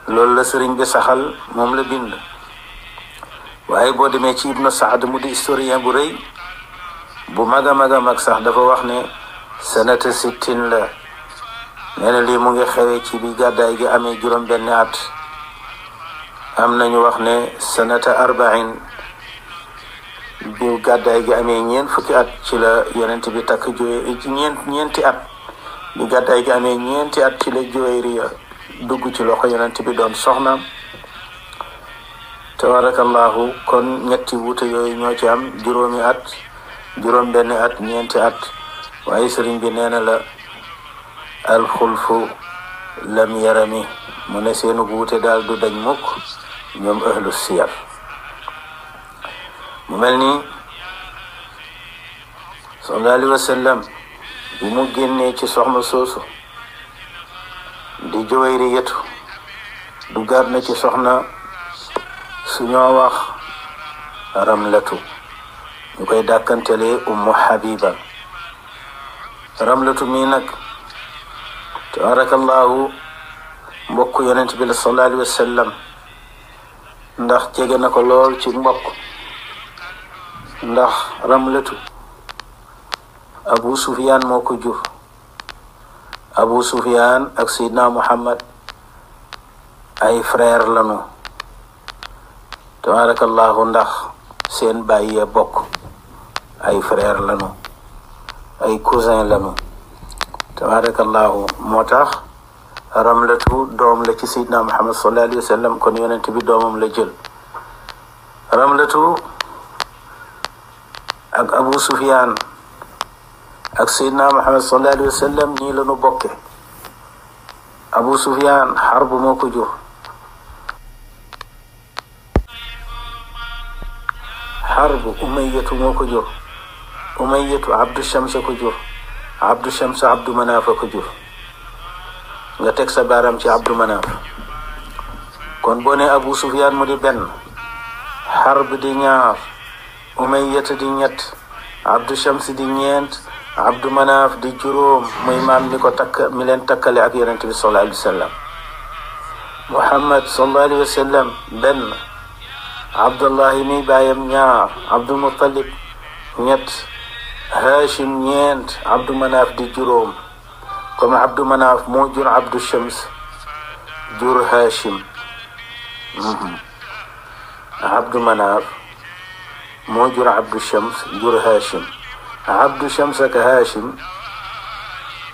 loolu la sëriñ bi saxal moom la bind waaye boo demee ci Ibnu Saad mu di historien bu rëy bu mag a mag sax dafa wax ne sanata 60 la nee na lii mu ngi xewee ci bi gàddaay gi amee juróom benn at am nañu wax ne sanata 40 bi gàddaay gi amee ñeent fukki at ci la Yonent bi takk ñeenti at bi gàddaay gi amee ñeenti at ci la Juwayriya dugg ci loxo Yonent bi doon soxnaam tabarakallahu kon ñetti wuute yooyu ñoo ci am juróomi at juróom benn at ñeenti at waaye sëriñ bi nee na la alxulfu lam yarami mu ne seenu wuute daal du dañ mukk ñoom ahlu siyar mu mel ni sallallahu alayhi wa sallam bi mu génnee ci soxna soosu di Juwayriyatu duggaat na ci soxna suñoo wax Ramlatu ñu koy dàkkantelee Ummu Habiba Ramlatu mii nag tabarakallahu mbokk Yonent bi sallallahu alayhi wa sallam ndax jege na ko lool ci mbokk ndax Ramlatu Abu Sufyaan moo ko jur Abu Sufyaan ak Seydina Muhammad ay frère lanu tabarakallahu ndax seen baay yee bokk ay frère lanu ay cousin lanu tabarakallahu moo tax Ramlatu doom la ci Seydina Muhammad sallallahu alayhi wa sallam kon Yonent bi doomam la jël Ramlatu ak Abu Sufyaan ak Seydina Muhammad sallallahu alayhi wa sallam ñii la ñu bokke Abu Sufyaan Harb moo ko jur Harb Umayyatu moo ko jur Umayyatu Abdu Shams ko jur Abdu Shams Abdu Manaaf ko jur nga teg sa baaraam ci Abdu Manaaf kon boo ne Abu Sufyaan mu di benn Harb di ñaar Umayyatu di ñett Abdu Shams di ñeent Abdu Manaaf di juróom muy maam mi leen takkale ak Yonent bi sallallahu alayhi wa sallam Muhammad sallallahu alayhi wa sallam benn Abdullahi mi baayam ñaar Abdul Muttalib ñett Hashim ñeent Abdu Manaaf di juróom comme Abdu Manaaf moo jur Abdu Shams jur Hashim Abdu Manaaf moo jur Abdu Shams jur Hashim Abdu Shams ak Hashim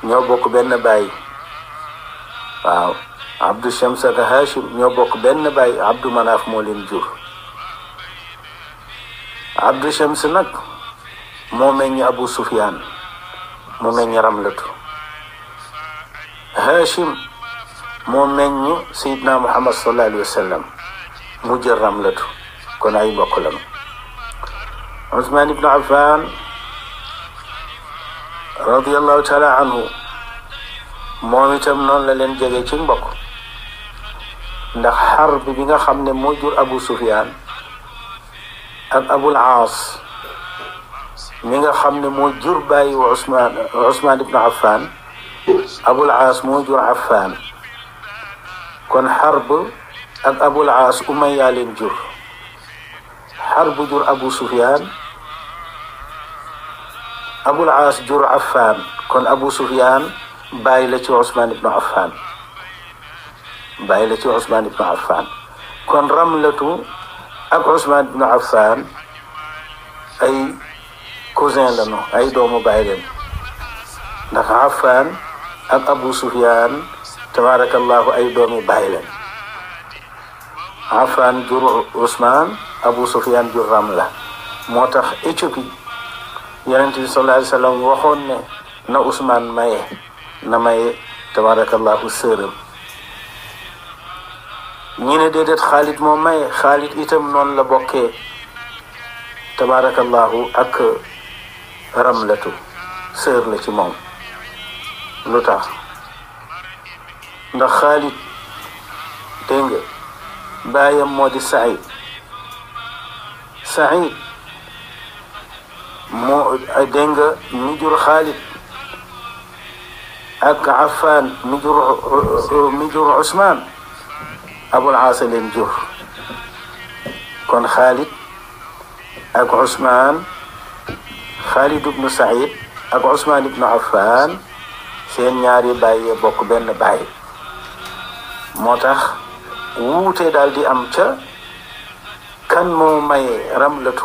ñoo bokk benn baay waaw Abdu Shams ak Hashim ñoo bokk benn baay Abdu Manaaf moo leen jur Abdu Shams nag moo meññ Abu Sufyaan moo meññ Ramlatu Hashim moo meññ Seydina Muhammad sallallahu alayhi wa sallam mu jël Ramlatu kon ay mbokk lañu Usmaan ibn Affaan radiyallahu taala anhu moom itam noonu la leen jege ci mbokk ndax Harb bi nga xam ne moo jur Abu Sufyaan ak Abul Aas mi nga xam ne moo jur bàyyi Usmaan ibn Affaan Abul Aas moo jur Affaan kon Harb ak Abul Aas Umayya leen jur Harb jur Abu Sufyaan Abul Aas jur Affaan kon Abu Sufyaan bàyyi la ci Usmaan ibn Affaan kon Ramlatu ak Usmaan ibn Affaan ay cousin lañu ay doomu baay leen ndax Affaan ak Abu Sufyaan tabarakallahu ay doomi baay lañ. Affan jur Ousmane, Abu Sufyan jur Ramla. moo tax Éthiopie yonent bi sallallahu alayhi wa sallam waxoon ne na Ousmane na maye tabarakallahu sëram. ñi ne déedéet Xaalid moo maye. Xaalid itam noonu la bokkee tabarakallahu ak Ramlatu, sër la ci moom. lu tax? ndax Xaalid dégg nga baayam moo di Saïd moo dégg nga mi jur Xaalid ak Affan mi jur Ousmane, Abul Aas leen jur. kon Xaalid ak Ousmane, Xaalid ibnu Saïd ak Ousmane ibnu Affan seen ñaari baay bokk benn baay. moo tax wuute daal di am ca kan moo maye Ramlatu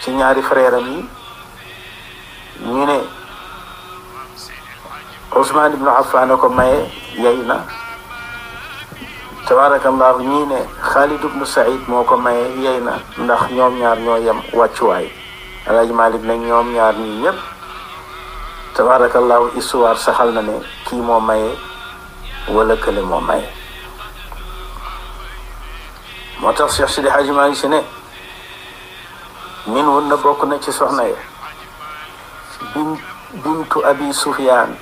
ci ñaari frère am yi. ñu ne Ousmane ibnu Affan ko maye, yey na tabarakallahu. ñii ne Xaalid ibnu Saïd moo ko maye, yey na ndax ñoom ñaar ñoo yem wàccuwaay. Alaaji Malik ne ñoom ñaar ñii ñëpp tabarakallahu histoire saxal na ne kii moo maye wala kële moo maye. moo tax Cheikh Sidi Hadji Malick si ne min wun na bokk na ci soxna ya bintu Abi Sufyaan.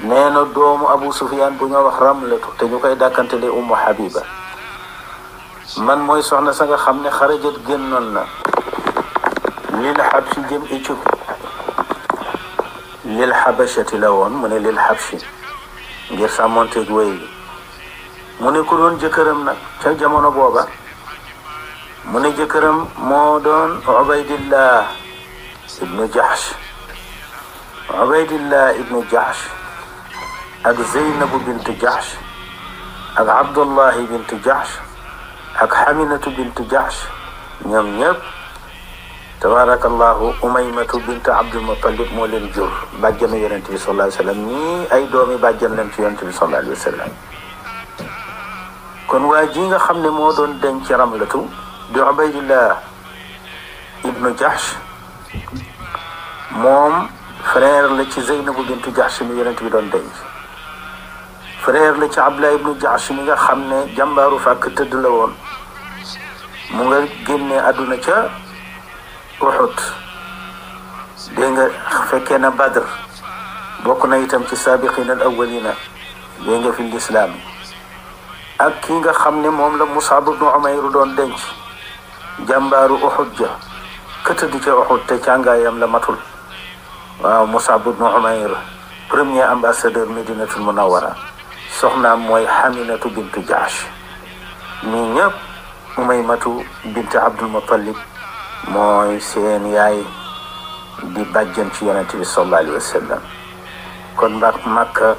nee na doomu Abu Sufyaan bu ñoo wax Ramlatu te ñu koy dàkkantele Ummu Habiba. man mooy soxna sa nga xam ne xarajat génnoon na lil Habshi jëm Éthiopie. lil Habashati la woon, mu ne lil Habshi ngir sàmmonteeg wéy bi. mu ne ku doon jëkkëram nag ca jamono booba, mu ne jëkkëram moo doon Ubaydillah ibnu Jahsh. Ubaydillah ibnu Jahsh ak Zeynabu bintu Jahsh ak Abdullahi bintu Jahsh ak Haminatu bintu Jahsh, ñoom ñëpp tabarakallahu Umaymatu bintu Abdul Muttalib moo leen jur. bàjjanu yonent bi sallallahu alayhi wa sallam. ñii ay doomi bàjjan leen ci yonent bi sallallahu alayhi wa sallam. kon waa ji nga xam ne moo doon denc Ramlatu di Ubaydillah ibnu Jahsh, moom frère la ci Zeynabu bintu Jahsh mi yonent bi doon denc. frère la ci Abdullah ibnu Jahsh mi nga xam ne jàmbaaru fàkk tëdd la woon. mu nga génne àdduna ca Uhud. dégg nga fekkee na Badr, bokk na itam ci saabiqiina al awwalina dégg nga fi lislaam. ak ki nga xam ne moom la Mus'ab ibnu Umayr doon denc, jàmbaaru Uhud ja ka tëdd ca Uhud te càngaayam la matul. waaw, Mus'ab ibnu Umayr, premier ambassadeur Medinatul Munawwara. soxnaam mooy Haminatu bintu Jahsh. ñii ñëpp Umaymatu bint Abdul Muttalib mooy seen yaay, di bàjjan ci yonent bi sallallahu alayhi wa sallam. kon Makka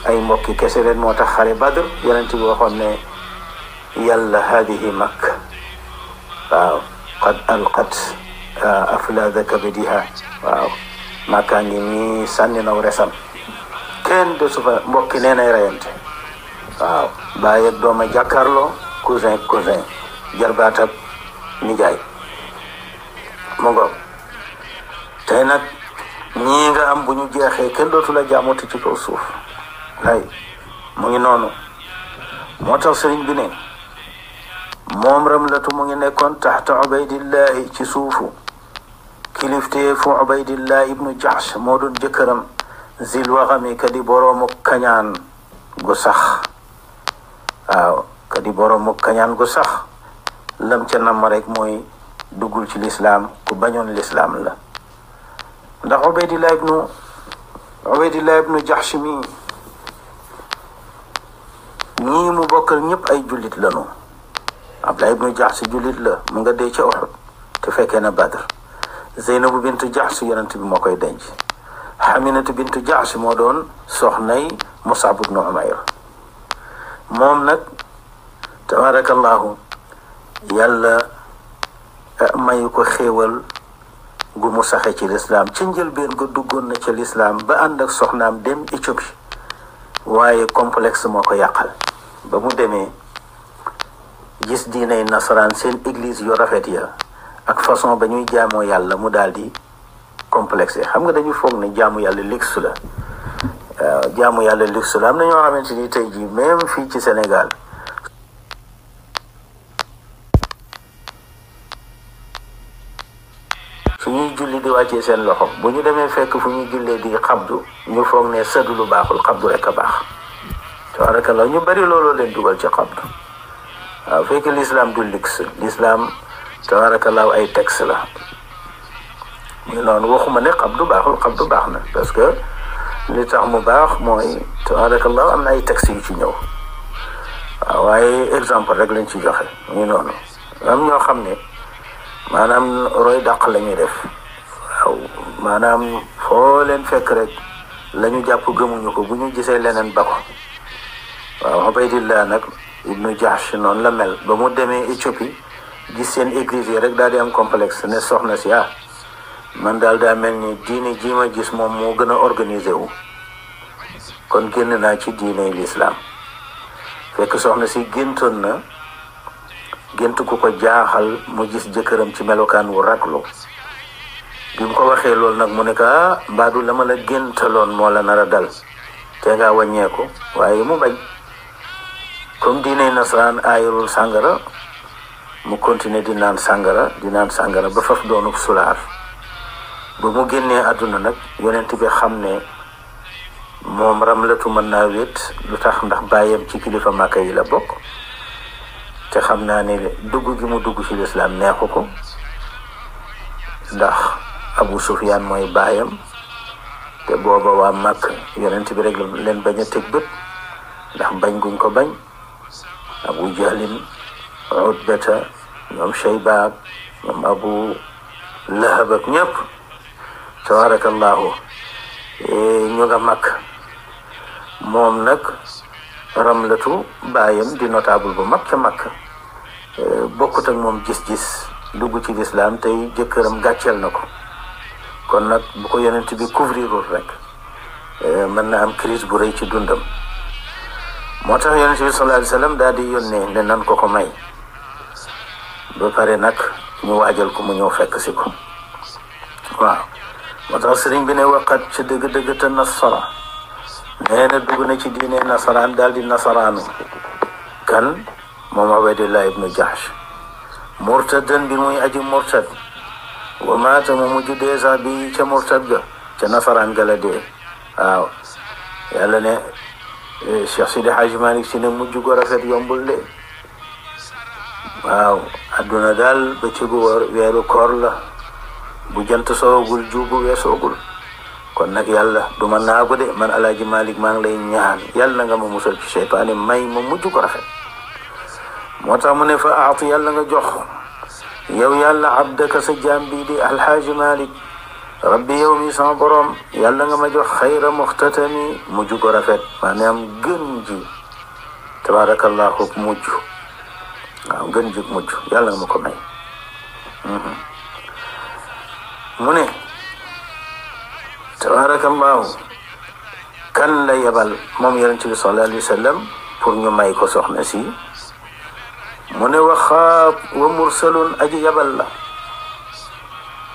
ay mbokki kese leen. moo tax xare Badr yonent bi waxoon ne yàlla hadihi Makka. waaw, qad alqat aflaada kabadiha. waaw, Makka ngi nii sànni naw resam, kenn de su fa mbokki nee nay reyante. waaw, baay ak doom a jàkkaarloo, cousin ak cousin, jarbaat ak nijaay. mu ngoog tey nag ñii nga am bu ñu jeexee kenn dootu la jaamuti ci kaw suuf. hay mu ngi noonu. moo tax sëriñ bi ne moom Ramlatu mu ngi nekkoon taxta Ubaydillahi, ci suufu kilifteefu Ubaydillah ibnu Jahsh. moo doon jëkkëram. zil waxami ka di boroomu kañaan gu sax. waaw, ka di boroomu kañaan gu sax. lam ca nam rek mooy duggul ci lislaam, ku bañoon lislaam la. ndax Ubaydillah ibnu Jahsh mi ñii mu bokkal ñëpp ay jullit lanu. Abdullah ibnu Jahsh jullit la, mu nga dee ca Uhud te fekkee na Badr. Zeynabu bintu Jahsh yonent bi moo koy denc. Haminatu bintu Jahsh moo doon soxnay Mus'ab ibnu Umayr. moom nag tabarakallahu yàlla mayu ko xéewal gu mu saxe ci lislaam. ci njëlbeen ga duggoon na ca lislaam ba ànd ak soxnaam dem Éthiopie waaye complexe moo ko yàqal ba mu demee gis diinay nasaraan seen église yu rafet ya ak façon ba ñuy jaamoo yàlla mu daal di complexé. xam nga dañu foog ne jaamu yàlla luxe la waaw jaamu yàlla luxe la am na ñoo xamante ni tey jii même fii ci Sénégal su ñuy julli di wàccee seen loxo bu ñu demee fekk fu ñuy jullee di xabdu ñu foog ne sëddu lu baaxul xabdu rek a baax tabarakallah ñu bari looloo leen dugal ci xabdu waaw fekk l'islam du luxe l'islam tabarakallah ay texte la muy noonu waxuma ne xabdu baaxul xabdu baax na parce que li tax mu baax mooy tabarakallah am na ay texte yu ci ñëw waaw waaye exemple rek lañ ci joxe muy noonu am ñoo xam ne maanaam roy dàq la ñuy def waaw maanaam foo leen fekk rek la ñu jàpp gëmuñu ko bu ñu gisee leneen ba ko waaw Ubaydillah nag ibnu Jahsh noonu la mel ba mu demee Éthiopie gis seen église yi rek daal di am complexe ne soxna si man daal daa mel ni diine ji ma gis moom moo gën a organisé wu kon génn naa ci diine l'islam fekk soxna si géntoon na gént ku ko jaaxal mu gis jëkkëram ci melokaan wu raglu bi mu ko waxee loolu nag mu ne ko mbaadu la ma la géntaloon moo la nar a dal te ngaa wàññeeku waaye mu bañ comme diine nasaraan aayalul sàngara mu continuer di naan sàngara ba faf doonub sulaar ba mu génnee àdduna nag yonent bi xam ne moom Ramlatu mën naa wét lu tax ndax bàyyam ci kilifa Màkka yi la bokk te xam naa ne dugg gi mu dugg ci lislaam neexu ko ndax Abu Sufyaan mooy baayam te booba waa Màkk yonent bi rek leen bañ a teg bët ndax bañ guñ ko bañ Abu Jahlin Utbata ñoom Shayba ñoom Abu Lahab ak ñëpp tabarakallahu ñu nga Màkk moom nag Ramlatu baayam di notable bu mag ca Makka bokkut ak moom gis-gis dugg ci lislaam tey jëkkëram gàcceel na ko kon nag bu ko yonent bi couvrirul rek mën na am crise bu rëy ci dundam moo tax yonent bi sallallahu alayhi wa sallam daal di yónnee ne nan ko may ba pare nag ñu waajal ko mu ñëw fekk si ko waaw moo tax sëriñ bi ne waqat ci dëgg-dëgg te nasara nee na dugg na ci diine nasaraan daal di nasaraanu kan moom Ubaydillah ibnu Jahsh murtadan bi muy aji murtad wa maata mu mujj dèjà bi ca murtad ga ca nasaraan ga la dee waaw yàlla ne Cheikh Sidi Hadj Malick si ne mujj gu rafet yombul de waaw adduna daal ba ci gu weeru koor la bu jant soogul juubu weesoogul kon nag yàlla du ma naagu de man Alaaji Malick maa ngi lay ñaan yàlla nga ma musal ci seytaane may ma mujj ko rafet moo tax mu ne fa aati yàlla nga jox yow yàlla abdaka sa jaam bii di alxaaji Malick rabbi yow mi sama borom yàlla nga ma jox xayra muxtatami mujj ko rafet maanaam gën ji tabarakallahu mujj waaw gën ji mujj yàlla nga ma ko may mu ne tabarakallahu kan la yebal moom yonent bi sallallahu alayhi wa sallam pour ñu may ko soxna si mu ne wa mursalun aji yebal la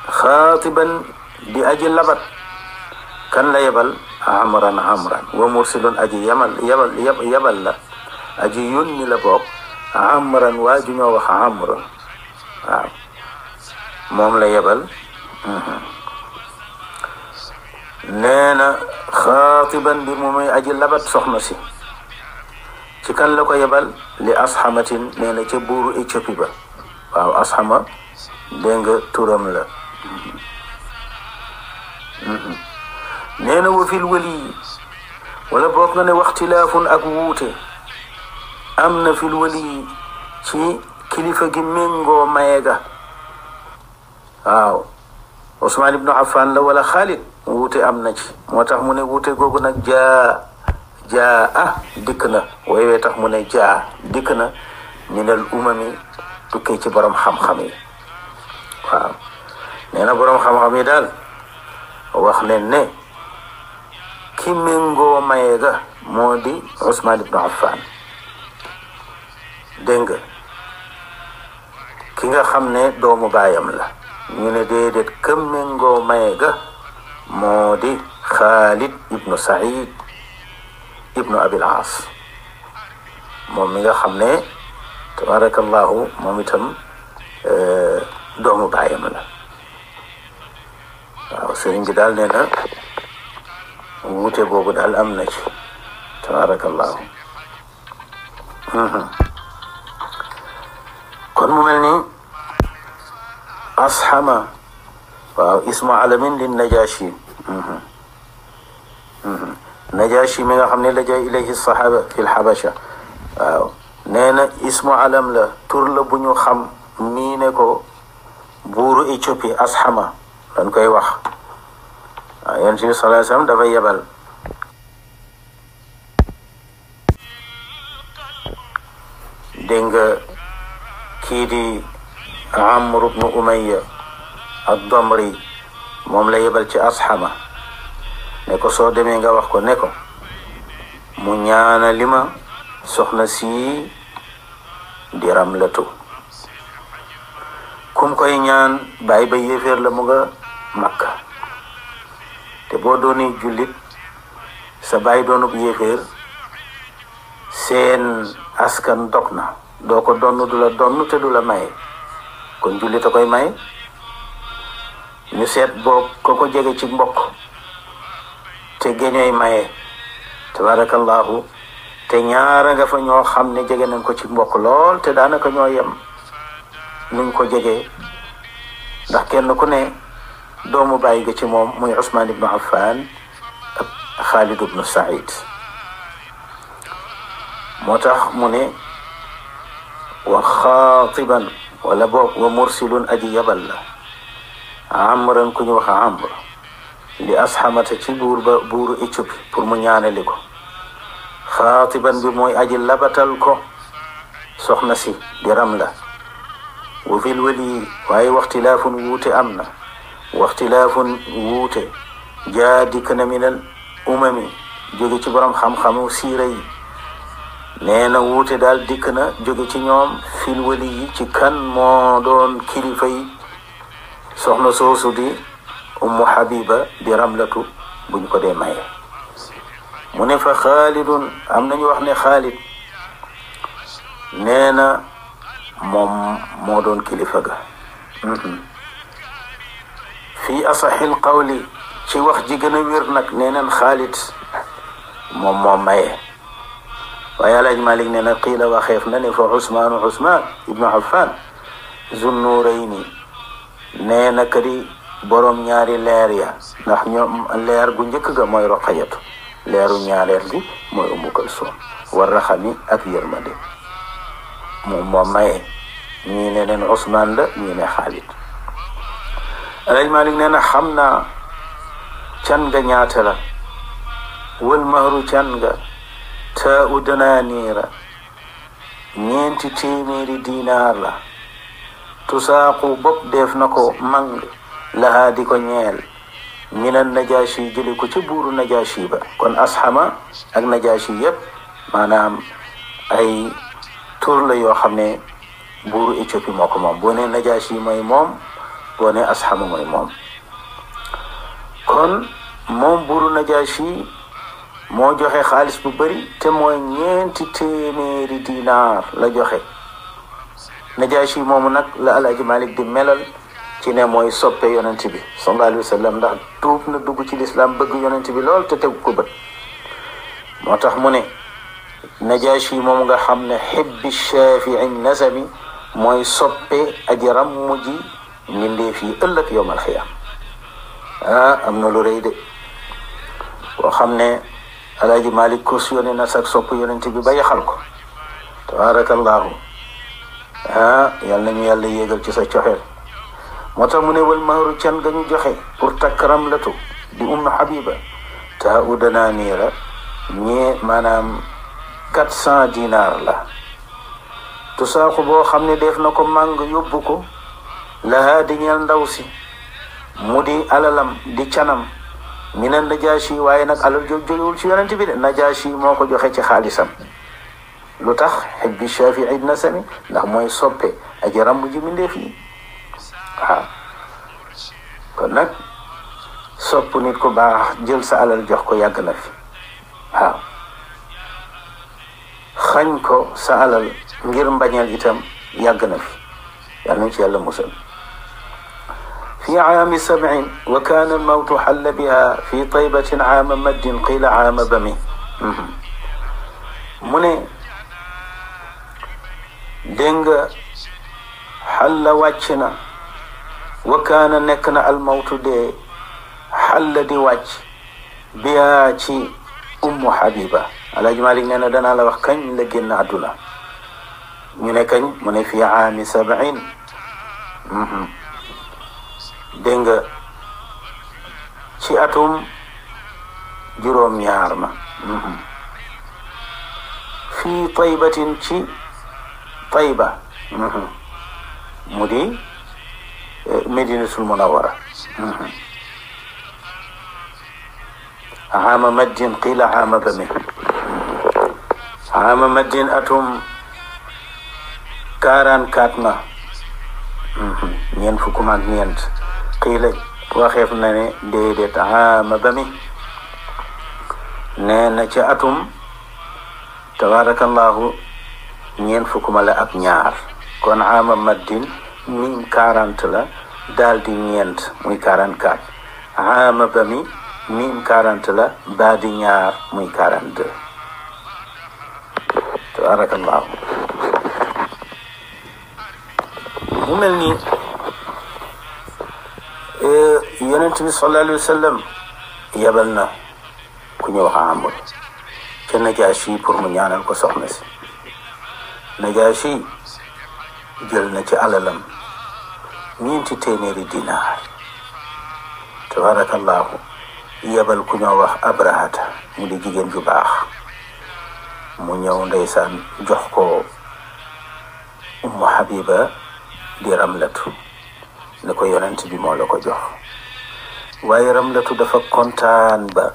xaatiban di aji labat kan la yebal amran wa mursalun aji yebal la aji yónni la boog amran waa ju ñoo wax amr waaw moom la yebal nee na xaatiban bi mu muy aji labat soxna si ci kan la ko yebal li asxamatin nee na ca buuru Éthiopie ba waaw asxama dégg nga turam la nee na wa fil wali wala boog nga ne waxtilaafun ak wuute am na fil wali ci kilifa gi méngoo maye ga waaw Ousmane ibnu Affan la wala Khalid wuute am na ci moo tax mu ne wuute googu nag jaa dikk na wooywee tax mu ne jaa dikk na minal umami tukkee ci borom xam-xam yi waaw nee na borom xam-xam yi daal wax leen ne ki méngoo maye ga moo di Ousmane ibnu Affan dégg nga ki nga xam ne doomu baayam la ñu ne déedéet ka méngoo maye ga moo di Khalid ibnu Saïd ibnu Abil As moom mi nga xam ne tabarakallahu moom itam doomu baayam la waaw sëriñ bi daal nee na wuute boobu daal am na ci tabarakallahu kon mu mel ni asxama waaw ismu alamin lin najashi najashi mi nga xam ne laja ilayhi sahaba fi lxabasha waaw nee na ismu alam la tur la bu ñu xam mii ne ko buuru Éthiopie asxama dañ koy wax waaw yonent bi sallallahu alayhi wasallam dafa yebal dégg nga kii di Amr ibnu Umayya ad-Damri moom la yebal ci asxama ne ko soo demee nga wax ko ne ko mu ñaana lima soxna si di Ramlatu kum koy ñaan bàyyi ba yéeféer la mu nga Makka te boo dooni jullit sa bàyyi doonub yéeféer seen askan dog na doo ko donn du la donn te du la maye kon jullit a koy may ñu seet boo ko jege ci mbokk te géñoy maye tabarakallahu te ñaara nga fa ñoo xam ne jege nañ ko ci mbokk lool te daanaka ñoo yem nuñ ko jege ndax kenn ku ne doomu bàyyi ga ci moom muy Ousmane ibnu Affan ak Khalid ibnu Saïd moo tax mu ne wa xaatiban wala boog wa mursilun aji yabal la amran ku ñu wax amr li asxamata ci buuru Éthiopie pour mu ñaanali ko xaatiban bi mooy aji labatal ko soxna si di Ramla wa fil wali waaye waxtilaafun wuute am na waxtilaafun wuute jaa dikk na minal umami jóge ci borom xam-xamu siira yi nee na wuute daal dikk na jóge ci ñoom fil wali yi ci kan moo doon kilifa yi soxna soosu di ummu Habiba di Ramlatu buñ ko dee maye mu ne fa Xaalidun am nañu wax ne Xaalid nee na moom moo doon kilifa ga fii asaxil qawli ci wax ji gën a wér nag nee neen Xaalid moom moo maye waaye Alaaji Malik nee na qiila waxeef na ne fa Usmaan ibnu Affan Zunnurayni nee na kadi borom ñaari leer ya ndax ñoom leer gu njëkk ga mooy Roqayatu leeru ñaareel gi mooy Ummu Kalsum war raxami ak yërmande moom moo maye ñii ne neen Usmaan la ñii ne Xaalid Alaaji Malik nee na xam naa can nga ñaata la wal mahru can nga ta u danaaniira ñeenti téeméeri dinaar la tusaaqu bopp def na ko mang lahaa di ko ñeel minan Najaashi jële ko ci buuru Najaashi ba kon asxama ak Najaashi yépp maanaam ay tur la yoo xam ne buuru Éthiopie moo ko moom boo ne Najaashi mooy moom boo ne asxama mooy moom kon moom buuru Najaashi moo joxe xaalis bu bari te mooy ñeenti téeméeri dinaar la joxe Najaashi moomu nag la Alaaji Malik di melal ci ne mooy soppe yonent bi sallallahu alayhi wa sallam ndax tuub na dugg ci lislaam bëgg yonent bi lool te tegu ko bët moo tax mu ne Najaashi moomu nga xam ne xibbi shafii nasami mooy soppe aji rammu ji mbindeef yi ëllëg yowmal xiyaam am na lu rëy de boo xam ne Alaaji Malik cautionné na sax sopp yonent bi ba yaxal ko tabarakallahu yal nañu yàlla yéegal ci sa coxeel moo tax mu ne wal mahru can ga ñu joxe pour takk Ramlatu di Ummu Habiba ta u danaaniira maanaam 400 dinaar la tusaaku boo xam ne def na ko màng yóbbu ko lahaa di ñeel ndaw si mu di alalam di canam mina Najaashi waaye nag alal jógewul ci yonent bi de Najaashi moo ko joxe ci xaalisam lu tax xibbi Shafii nasami ndax mooy soppe aji ràmm ji mindeef yi waaw kon nag sopp nit ku baax jël sa alal jox ko yàgg na fi waaw xañ ko sa alal ngir mbañeel itam yàgg na fi yàlla nañ ci yàlla musal في عام 7 وكان الموت حل بها في طيبة عام مد قيل عام بمي من دنگ حل واتشنا وكان نكنا الموت دي حل دي واتش بها تي حبيبة على جمالك نانا دانا لا wax kañ la génn àdduna ñu ne kañ mu ne fi عام 7 dégg nga ci atum juróom-ñaar ma fii taybatin ci tayba mu di medinatul munawwara عام مد قيل عام بمه عام مد atum 44 ma ñeent fukk ak ñeent qiila waxeef na ne déedéet aama ba mi nee na ci atum tabarakallahu ñeent fukk ma la ak ñaar kon aama maddin mim 40 la daal di ñeent muy 44 aama ba mi mim 40 la baa di ñaar muy 42 tabarakallahu mu mel ni yonent bi sallallahu alayhi wa sallam yebal na ku ñu wax Amr ca Najaashi pour mu ñaanal ko soxna si Najaashi jël na ci alalam 200 dinaar tabarakallahu yebal ku ñoo wax Abrahata mu di jigéen ju baax mu ñëw ndeysaan jox ko Ummu Habiba di Ramlatu ne ko yonent bi moo la ko jox waaye Ramlatu dafa kontaan ba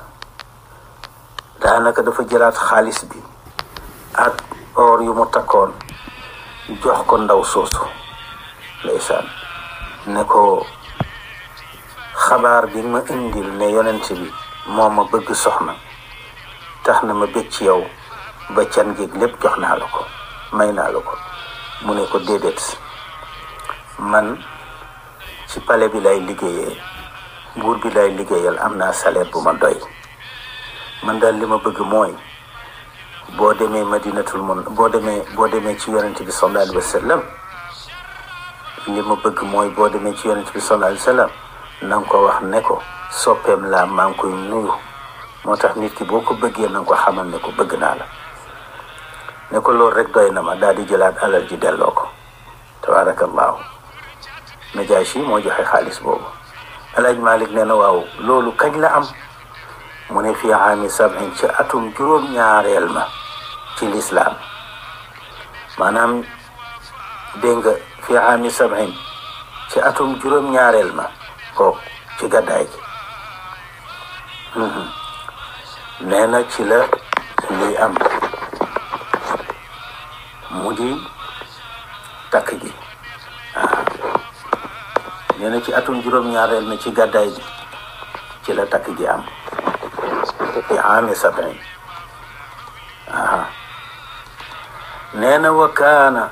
daanaka dafa jëlaat xaalis bi ak or yu mu takkoon jox ko ndaw soosu ndeysaan ne ko xabaar bi ma indil ne yonent bi moo ma bëgg soxna tax na ma bëgg ci yow ba can géeg lépp jox naa la ko may naa la ko mu ne ko déedéet man ci palais bi lay liggéeyee buur bi lay liggéeyal am naa salaire bu ma doy man daal li ma bëgg mooy boo demee madinatul mun boo demee ci yonent bi sallallahu alayhi wa sallam li ma bëgg mooy boo demee ci yonent bi sallallahu alayhi wa sallam na nga ko wax ne ko soppeem laa maa ngi koy nuyu moo tax nit ki boo ko bëggee na nga ko xamal ne ko bëgg naa la ne ko loolu rek doy na ma daal di jëlaat alal ji delloo ko tabarakallahu Najaashi moo joxe xaalis boobu Alaaji Malik nee na waaw loolu kañ la am mu ne fii aami 7 ci atum juróom-ñaareel ma ci lislaam maanaam dégg nga fii aami 7 ci atum juróom-ñaareel ma kooku ci gàddaay gi nee na ci la lii am mu di takk gi nee na ci atum juróom-ñaareel na ci gàddaay gi ci la takk gi am fi aami 7 nee na wa kaana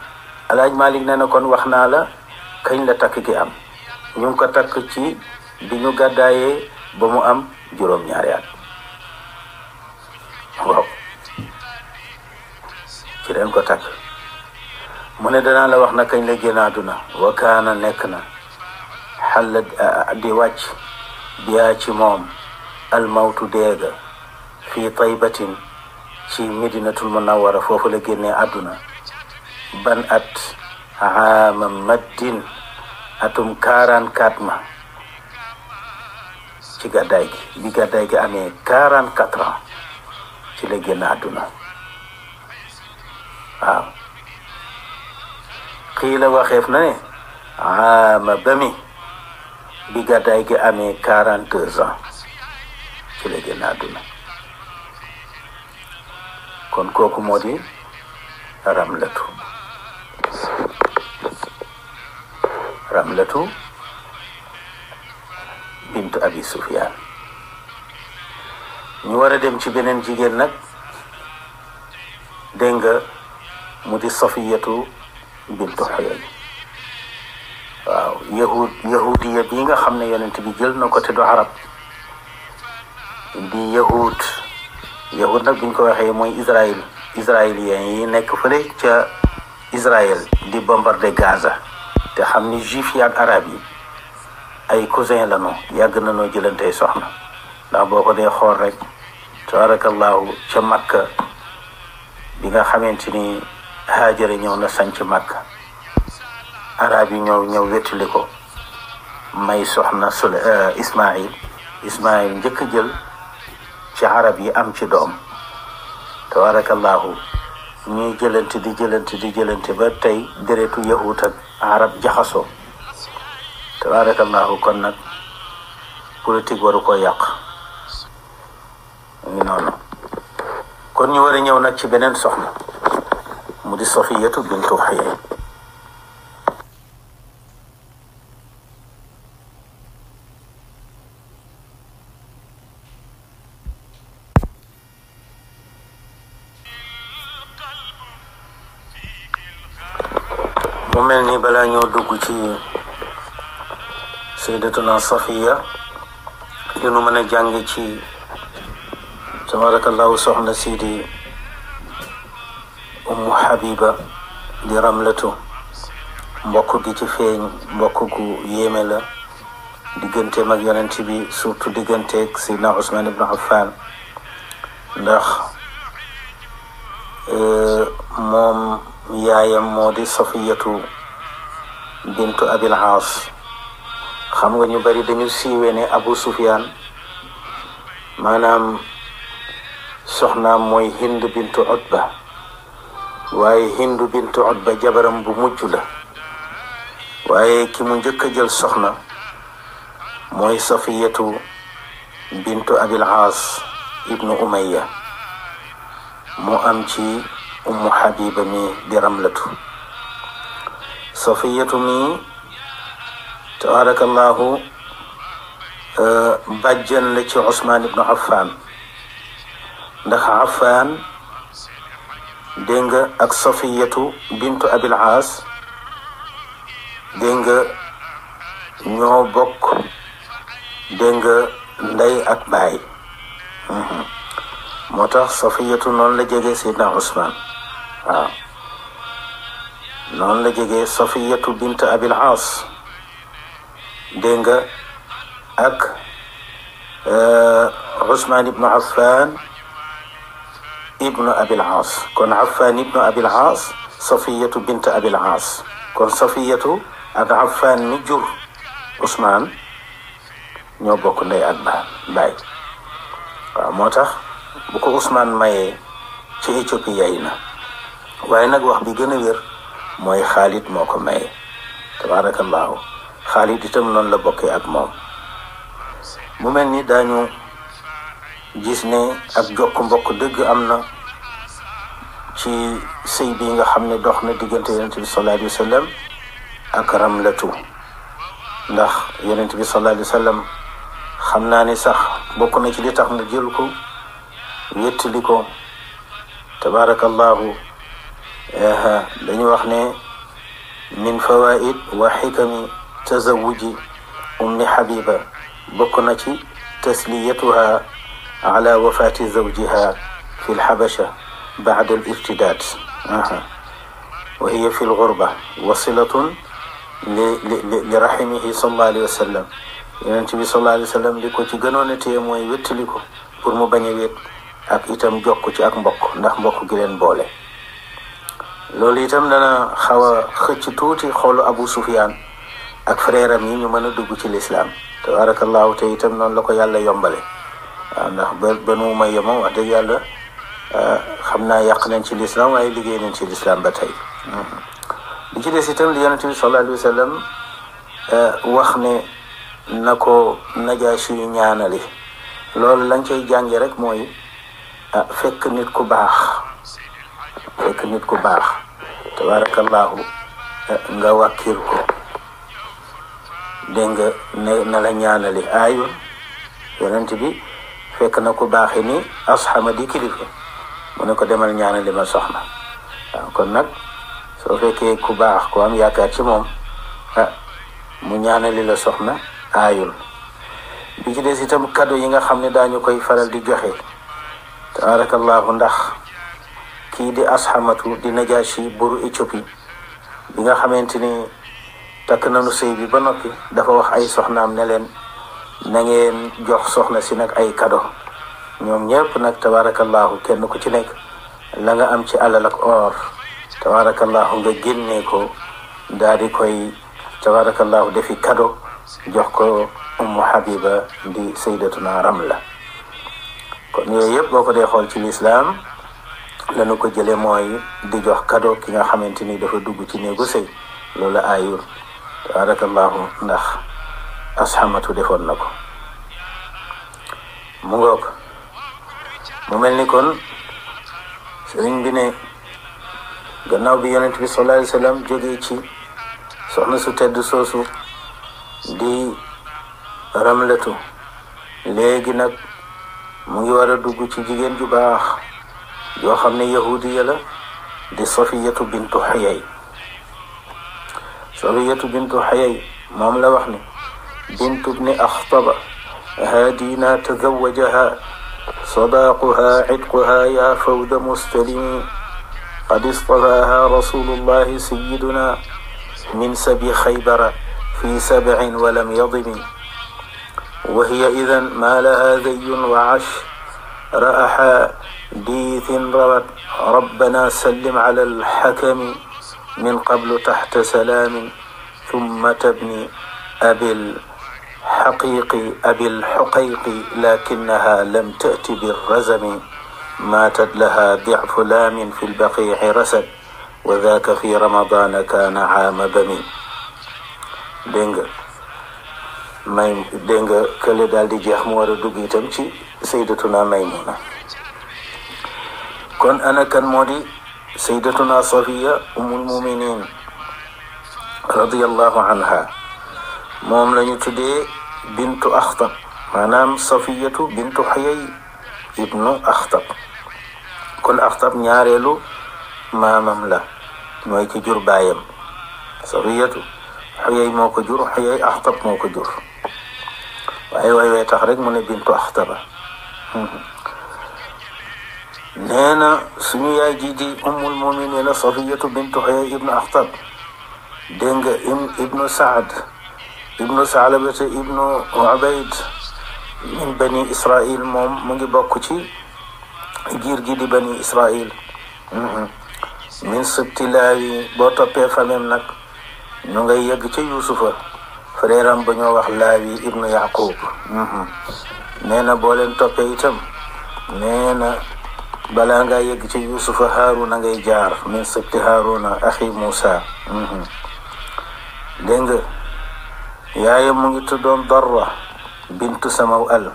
Alaaji Malik nee na kon wax naa la kañ la takk gi am ñu ngi ko takk ci bi ñu gàddaayee ba mu am juróom-ñaari at waaw ci leen ko takk mu ne danaa la wax na kañ la génn àdduna wa kaana nekk na xalla di wàcc biyaa ci moom almawtu deega fii taybatin ci medinatul munawwara foofu la génnee àdduna ban at aama maddin atum 44 ma ci gàddaay gi bi gàddaay gi amee 44 ans ci la génn àdduna waaw xii la waxeef na ne aama bami bi gàddaay gi amee 42 ans ci la génn àdduna kon kooku moo di Ramlatu bintu Abi Sufyaan. ñu war a dem ci beneen jigéen nag dégg nga mu di Safiyatu bintu Xuyay. waaw yahudiya bii nga xam ne yonent bi jël na ko te du arab di yahud nag buñ ko waxee mooy israélien yi nekk fële ca Israël di bombarder Gaza te xam ni juif yi ak arab yi ay cousin lañu yàgg nañoo jëlantey soxna ndax boo ko dee xool rek tabarakallahu ca Makka bi nga xamante ni Haajara ñëw na sanc Makka arab yi ñëw wettali ko may soxna Ismaïl njëkk jël ci arab yi am ci doom tabarakallahu ñuy jëlante ba tey deretu yahut ak arab jaxasoo tabarakallahu kon nag politique waru ko yàq ngi noonu kon ñu war a ñëw nag ci beneen soxna mu di Safiyatu bintu Xuyay. mu mel ni balaa ñoo dugg ci sayyidatuna Safiya li nu mën a jàng ci tabarakallahu soxna si di Ummu Habiba di Ramlatu mbokk gi ci feeñ mbokk gu yéeme la digganteem ak yonent bi surtout digganteeg Seydina Usman ibn Affan ndax moom yaayam moo di Safiyatu bintu Abil Aas. xam nga ñu bari dañu siiwee ne Abu Sufyaan maanaam soxnaam mooy Hind bintu Utba waaye Hind bintu Utba jabaram bu mujj la waaye ki mu njëkk a jël soxna mooy Safiyatu bintu Abil Aas ibnu Umayya mu am ci Ummu Habiba mi di Ramlatu. Safiyatu mi tabarakallahu bàjjan la ci Usmaan ibnu Affan ndax Affan dégg nga ak Safiyatu bintu Abil Aas dégg nga ñoo bokk dégg nga ndey ak baay moo tax Safiyatu noonu la jege Seydina Usmaan waaw noonu la jege Safiyatu bintu Abil Aas dégg nga ak Usmaan ibnu Affan ibnu Abil Aas kon Affan ibnu Abil Aas Safiyatu bintu Abil Aas kon Safiyatu ak Affan mi jur Usmaan ñoo bokk ndey ak baay waaw moo tax bu ko Usmaan mayee ci Éthiopie yay na waaye nag wax bi gën a wér mooy Xaalid moo ko mayee tabarakallahu Xaalid itam noonu la bokkee ak moom mu mel ni daañu gis ne ak jokk mbokk dëgg am na ci sëy bi nga xam ne dox na diggante yonent bi sallallahu alayhi wa sallam ak Ramlatu ndax yonent bi sallallahu alayhi wa sallam xam naa ne sax bokk na ci li tax mu jël ko wéttali ko tabarakallahu dañu wax ne min fawaid wa xikami tazawuji ummi Habiba bokk na ci tasliyatuha ala wafati zawjiha fi lxabasha bacda alirtidaad wa hiya fi lgurba wasilatun li rahimihi sallallahu alayhi wa sallam yonent bi sallallahu alayhi wa sallam li ko ci gënoon a téye mooy wéttali ko pour mu bañ a wéet ak itam jokk ci ak mbokk ndax mbokk gi leen boole loolu itam dana xaw a xëcc tuuti xoolu Abu Sufyaan ak frère am yi ñu mën a dugg ci lislaam tabarakallahu te itam noonu la ko yàlla yombale waaw ndax Banu Umayya moom wax dëgg yàlla xam naa yàq nañ ci lislaam waaye liggéey nañ ci lislaam ba tey li ci des itam li yonent bi sallallahu alayhi wa sallam wax ne na ko Najaashi ñaanali loolu lañ cay jànge rek mooy fekk nit ku baax tabarakallahu nga wàkkir ko dégg nga ne na la ñaanali aayul yonent bi fekk na ku baaxi ni asxama di kilifa mu ne ko demal ñaanali ma soxna waaw kon nag soo fekkee ku baax ku am yaakaar ci moom mu ñaanali la soxna aayul bi ci des itam cadeau yi nga xam ne daañu koy faral di joxe tabarakallahu ndax kii di asxamatu di najashi buru Éthiopie bi nga xamante ni takk nanu sëy bi ba noppi dafa wax ay soxnaam ne leen na ngeen jox soxna si nag ay cadeau ñoom ñëpp nag tabarakallahu kenn ku ci nekk la nga am ci alal ak or tabarakallahu nga génnee ko daal di koy tabarakallahu defi cadeau jox ko ummu habiba di sayyidatuna Ramla kon yooyu yëpp boo ko dee xool ci lislaam lanu ko jële mooy di jox cadeau ki nga xamante ni dafa dugg ci néegu sëy loolu aayul tabarakallahu ndax asxamatu defoon na ko mu ngoog mu mel ni kon sëriñ bi ne gannaaw bi yonent bi sallallahu alayhi wa sallam jógee ci soxna su tedd soosu di Ramlatu léegi nag mu ngi war a dugg ci jigéen ju baax yoo xam ne yahudiya la di Safiyatu bintu Xuyay moom la wax ni bintu bni Axtaba haadina tazawajaha sadaaquha cidquha ya fawda mustalimi qad istafaaha rasulullahi sayiduna min sabi xaybara fi sabcin walam yadimi wa hiya idan ma laha dayun wa ashraha diithin rawat rabbana sallim ala alxakami min qablu taxta salaamin thumma tabni abil الحقيق لكنها لم تأت بالرزم ماتت لها ضعف لام في البقيع رسد وذاك في رمضان كان عام بمي دنگ كل دال دي جيخ مو ورا دوغ itam ci سيدتنا ميمونة كون أنا كان مودي سيدتنا صفية أم المؤمنين رضي الله عنها moom lañu tuddee bintu Axtab maanaam Safiyatu bintu Xuyay ibnu Axtab kon Axtab ñaareelu maamam la mooy ci jur baayam Safiyatu Xuyay moo ko jur Xuyay Axtab moo ko jur waaye tax rek mu ne bintu Axtaba nee na suñu yaay ji di ummul muminina Safiyatu bintu Xuyay ibnu Axtab dégg nga ibnu Saad ibnu Saalabata ibnu Ubayd min bani Israil moom mu ngi bokk ci giir gi di bani Israil min sibti Laawi boo toppee famem nag ñu ngay yegg ca Yuusufa frère am ba ñoo wax Laawi ibnu Yaqub nee na boo leen toppee itam nee na balaa ngaa yegg ca Yuusufa Haaruna ngay jaar min sibti Haaruna axi Muusa dégg nga yaayam mu ngi tuddoon Darra bintu Samaw al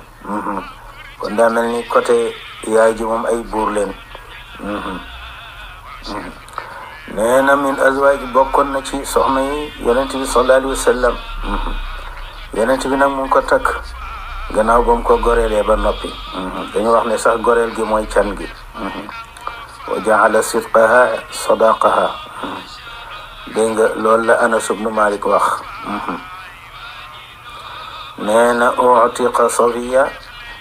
kon daa mel ni côté yaay ji moom ay buur leen nee na min azwaaj bokkoon na ci soxna yi yonent bi sallallahu alayhi wa sallam yonent bi nag mu ngi ko takk gannaaw ba mu ko goreelee ba noppi dañu wax ne sax goreel gi mooy can gi wa jaala sidqaha sadaqaha dégg nga loolu la Anas ibnu Malik wax nee na uctiqa Safiya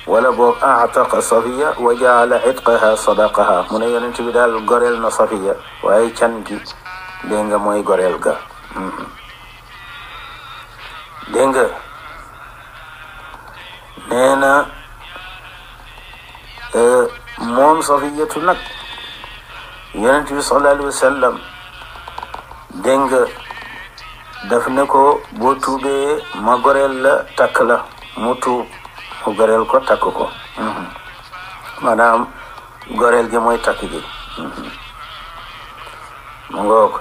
wala boog actaqa Safiya wa jaala itqaha sadaqaha mu ne yonent bi daal goreel na Safiya waaye can gi dégg nga mooy goreel ga dégg nga nee na moom Safiyatu nag yonent bi sallallahu alayhi wa sallam dégg nga daf ne ko boo tuubee ma goreel la takk la mu tuub mu goreel ko takk ko maanaam goreel gi mooy takk gi mu ngoog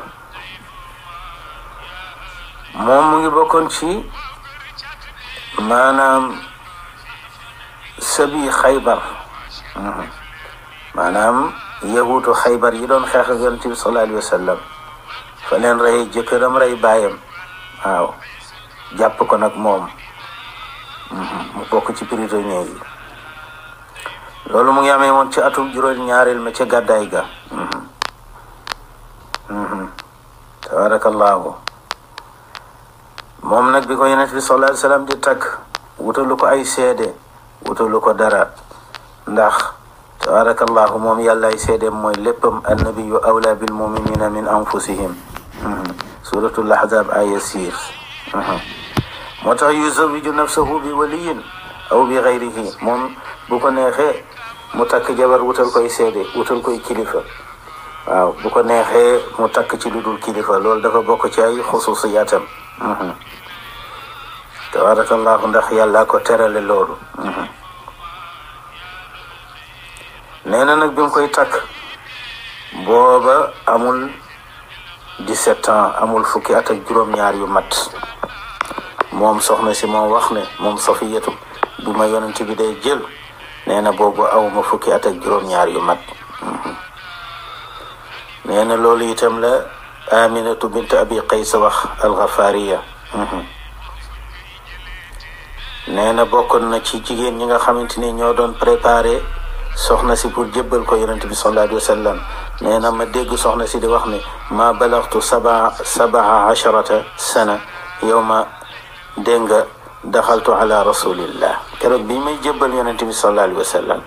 moom mu ngi bokkoon ci maanaam sabi xaybar maanaam yahuutu xaybar yi doon xeex ak yonent bi sallallahu alayhi wa sallam fa leen rey jëkkëram rey baayam waaw jàpp ko nag moom mu bokk ci prisonniers yi loolu mu ngi amee woon ci atum juróom-ñaareel ma ca gàddaay ga tabarakallahu moom nag bi ko yonent bi sallallahu alayhi wa sallam di takk wutalu ko ay seede wutalu ko dara ndax tabarakallahu moom yàlla ay seedeem mooy léppam annabiyu awla bil muminina min anfusihim suratul ahzab aya 6 moo tax yuzawiju nafsahu bi waliyin aw bi gayrihi moom bu ko neexee mu takk jabar wutal koy seede wutal koy kilifa waaw bu ko neexee mu takk ci lu dul kilifa loolu dafa bokk ci ay xususiyaatam tabarakallahu ndax yàlla ko terale loolu nee na nag bi mu koy takk booba amul 17 ans amul fukki at ak juróom-ñaar yu mat moom soxna si moo wax ne moom Safiyatu bi ma yonent bi day jël nee na boobu awma fukki at ak juróom-ñaar yu mat nee na loolu itam la Aminatu bint Abi Qays wax al-Ghafariya nee na bokkoon na ci jigéen ñi nga xamante ni ñoo doon préparé soxna si pour jébbal ko yonent bi sallallahu alayhi wa sallam nee na ma dégg soxna si di wax ne ma balagtu sabaa asharata sana yow ma dégg nga daxaltu ala rasulillah keroog bi may jébbal yonent bi sallallahu alayhi wa sallam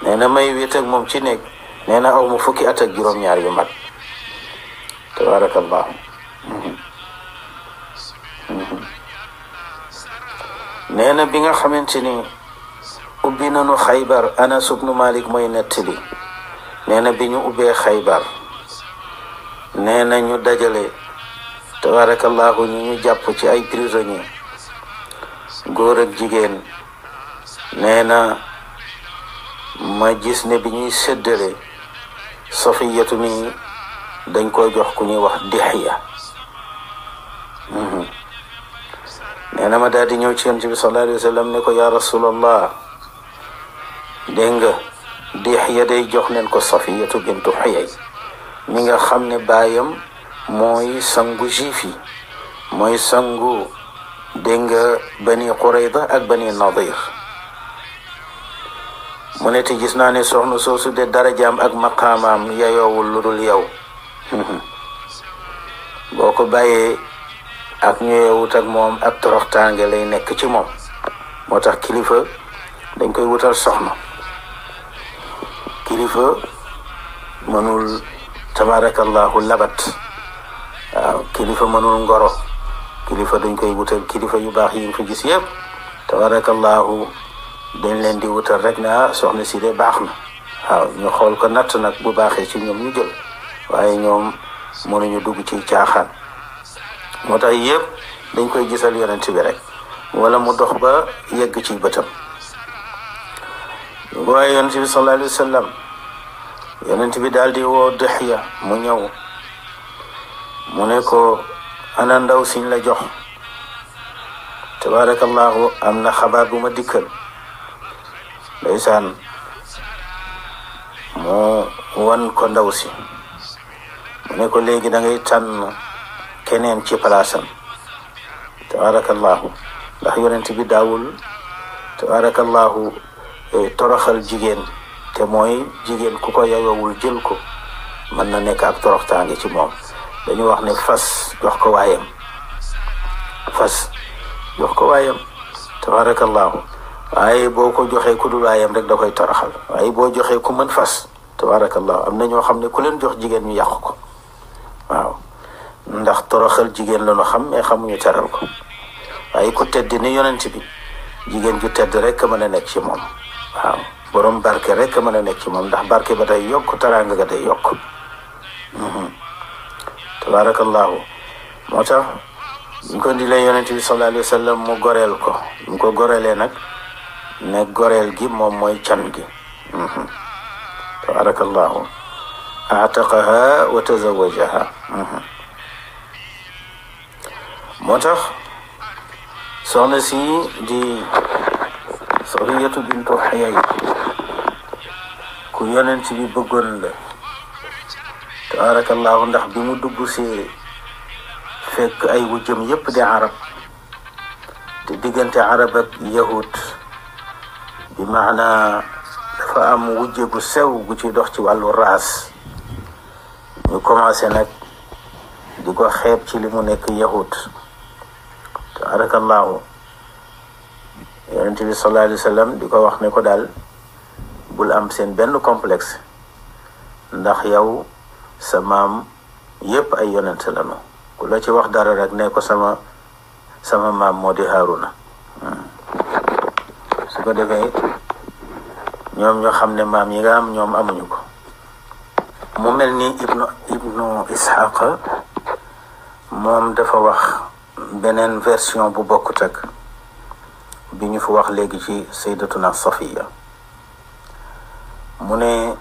nee na may wéet ak moom ci néeg nee na aw ma fukki at ak juróom-ñaar yu mat tabarakallahu nee na bi nga xamante ni ubbi nañu xaybar Anas ibnu Malik mooy nettali nee na bi ñu ubbee xaybar nee na ñu dajale tabarakallahu ñu jàpp ci ay prisonniers góor ak jigéen nee na ma gis ne bi ñuy séddale Safiyatu mi dañ koy jox ku ñuy wax Dihya nee na ma daal di ñëw ci yonent bi sallallahu alayhi wa sallam ne ko yaa rasulallah dégg nga Dihya day jox neen ko Safiyatu bintu Huyay mi nga xam ne baayam mooy sangu juif yi mooy sangu dégg nga bani Qurayda ak bani Nadir mu ne te gis naa ne soxna soosu de darajaam ak maqaamaam yayoowul lu dul yow boo ko bàyyee ak ñu yeewut ak moom ak toroxtaange lay nekk ci moom moo tax kilifa dañ koy wutal soxna kilifa mënul tabarakallahu labat waaw kilifa mënul ngoro kilifa dañ koy wutal kilifa yu baax yi nga fi gis yëpp tabarakallahu dañ leen di wutal rek na soxna si de baax na waaw ñu xool ko natt nag bu baaxee ci ñoom ñu jël waaye ñoom mënuñu dugg ci caaxaan moo tax yëpp dañ koy gisal yonent bi rek wala mu dox ba yegg ci bëtam waaye yonent bi sallallahu alayhi wa sallam yonent bi daal di woo Dihya mu ñëw mu ne ko ana ndaw siñ la jox tabarakallahu am na xabaar bu ma dikkal ndeysaan mu wan ko ndaw si mu ne ko léegi da ngay tànn keneen ci palaasam tabarakallahu ndax yonent bi daawul tabarakallahu toroxal jigéen te mooy jigéen ku ko yayowul jël ko mën na nekk ak toroxtaange ci moom dañu wax ne fas jox ko waayam fas jox ko waayam tabarakallahu waaye boo ko joxee ku dul waayam rek da koy toroxal waaye boo joxee ku mën fas tabarakallahu am na ñoo xam ne ku leen jox jigéen ñu yàqu ko waaw ndax toroxal jigéen la ñu xam mais xamuñu teral ko waaye ku tedd ni yonent bi jigéen ju tedd rek mën a nekk ci moom waaw borom barke rek mën a nekk ci moom ndax barke ba day yokk taraanga ga day yokk tabarakallahu moo tax ñu ko ndilee yonent bi sallallahu alayhi wa sallam mu goreel ko ñu ko goreelee nag ne goreel gi moom mooy can gi tabarakallahu aataqaha wa tazawajaha moo tax soxna si di Safiyatu bintu Xuyay ku yonent bi bëggoon la tabarakallahu, ndax bi mu dugg si fekk ay wujjam yépp di arab te diggante arab ak yahud bi maana dafa am wujje gu sew gu ci dox ci wàllu raas. ñu commencé nag di ko xeeb ci li mu nekk yahud tabarakallahu. yonent bi sallallahu alayhi wa sallam di ko wax ne ko daal bul am seen benn complexe ndax yow sa maam yépp ay yonent lañu. ku la ci wax dara rek ne ko sama maam moo di Haaruna. su ko defee ñoom ñoo xam ne maam yi nga am ñoom amuñu ko. mu mel ni ibnu Isxaaq moom dafa wax beneen version bu bokkut ak bi ñu fi wax léegi ci sayyidatuna Safiya. mu ne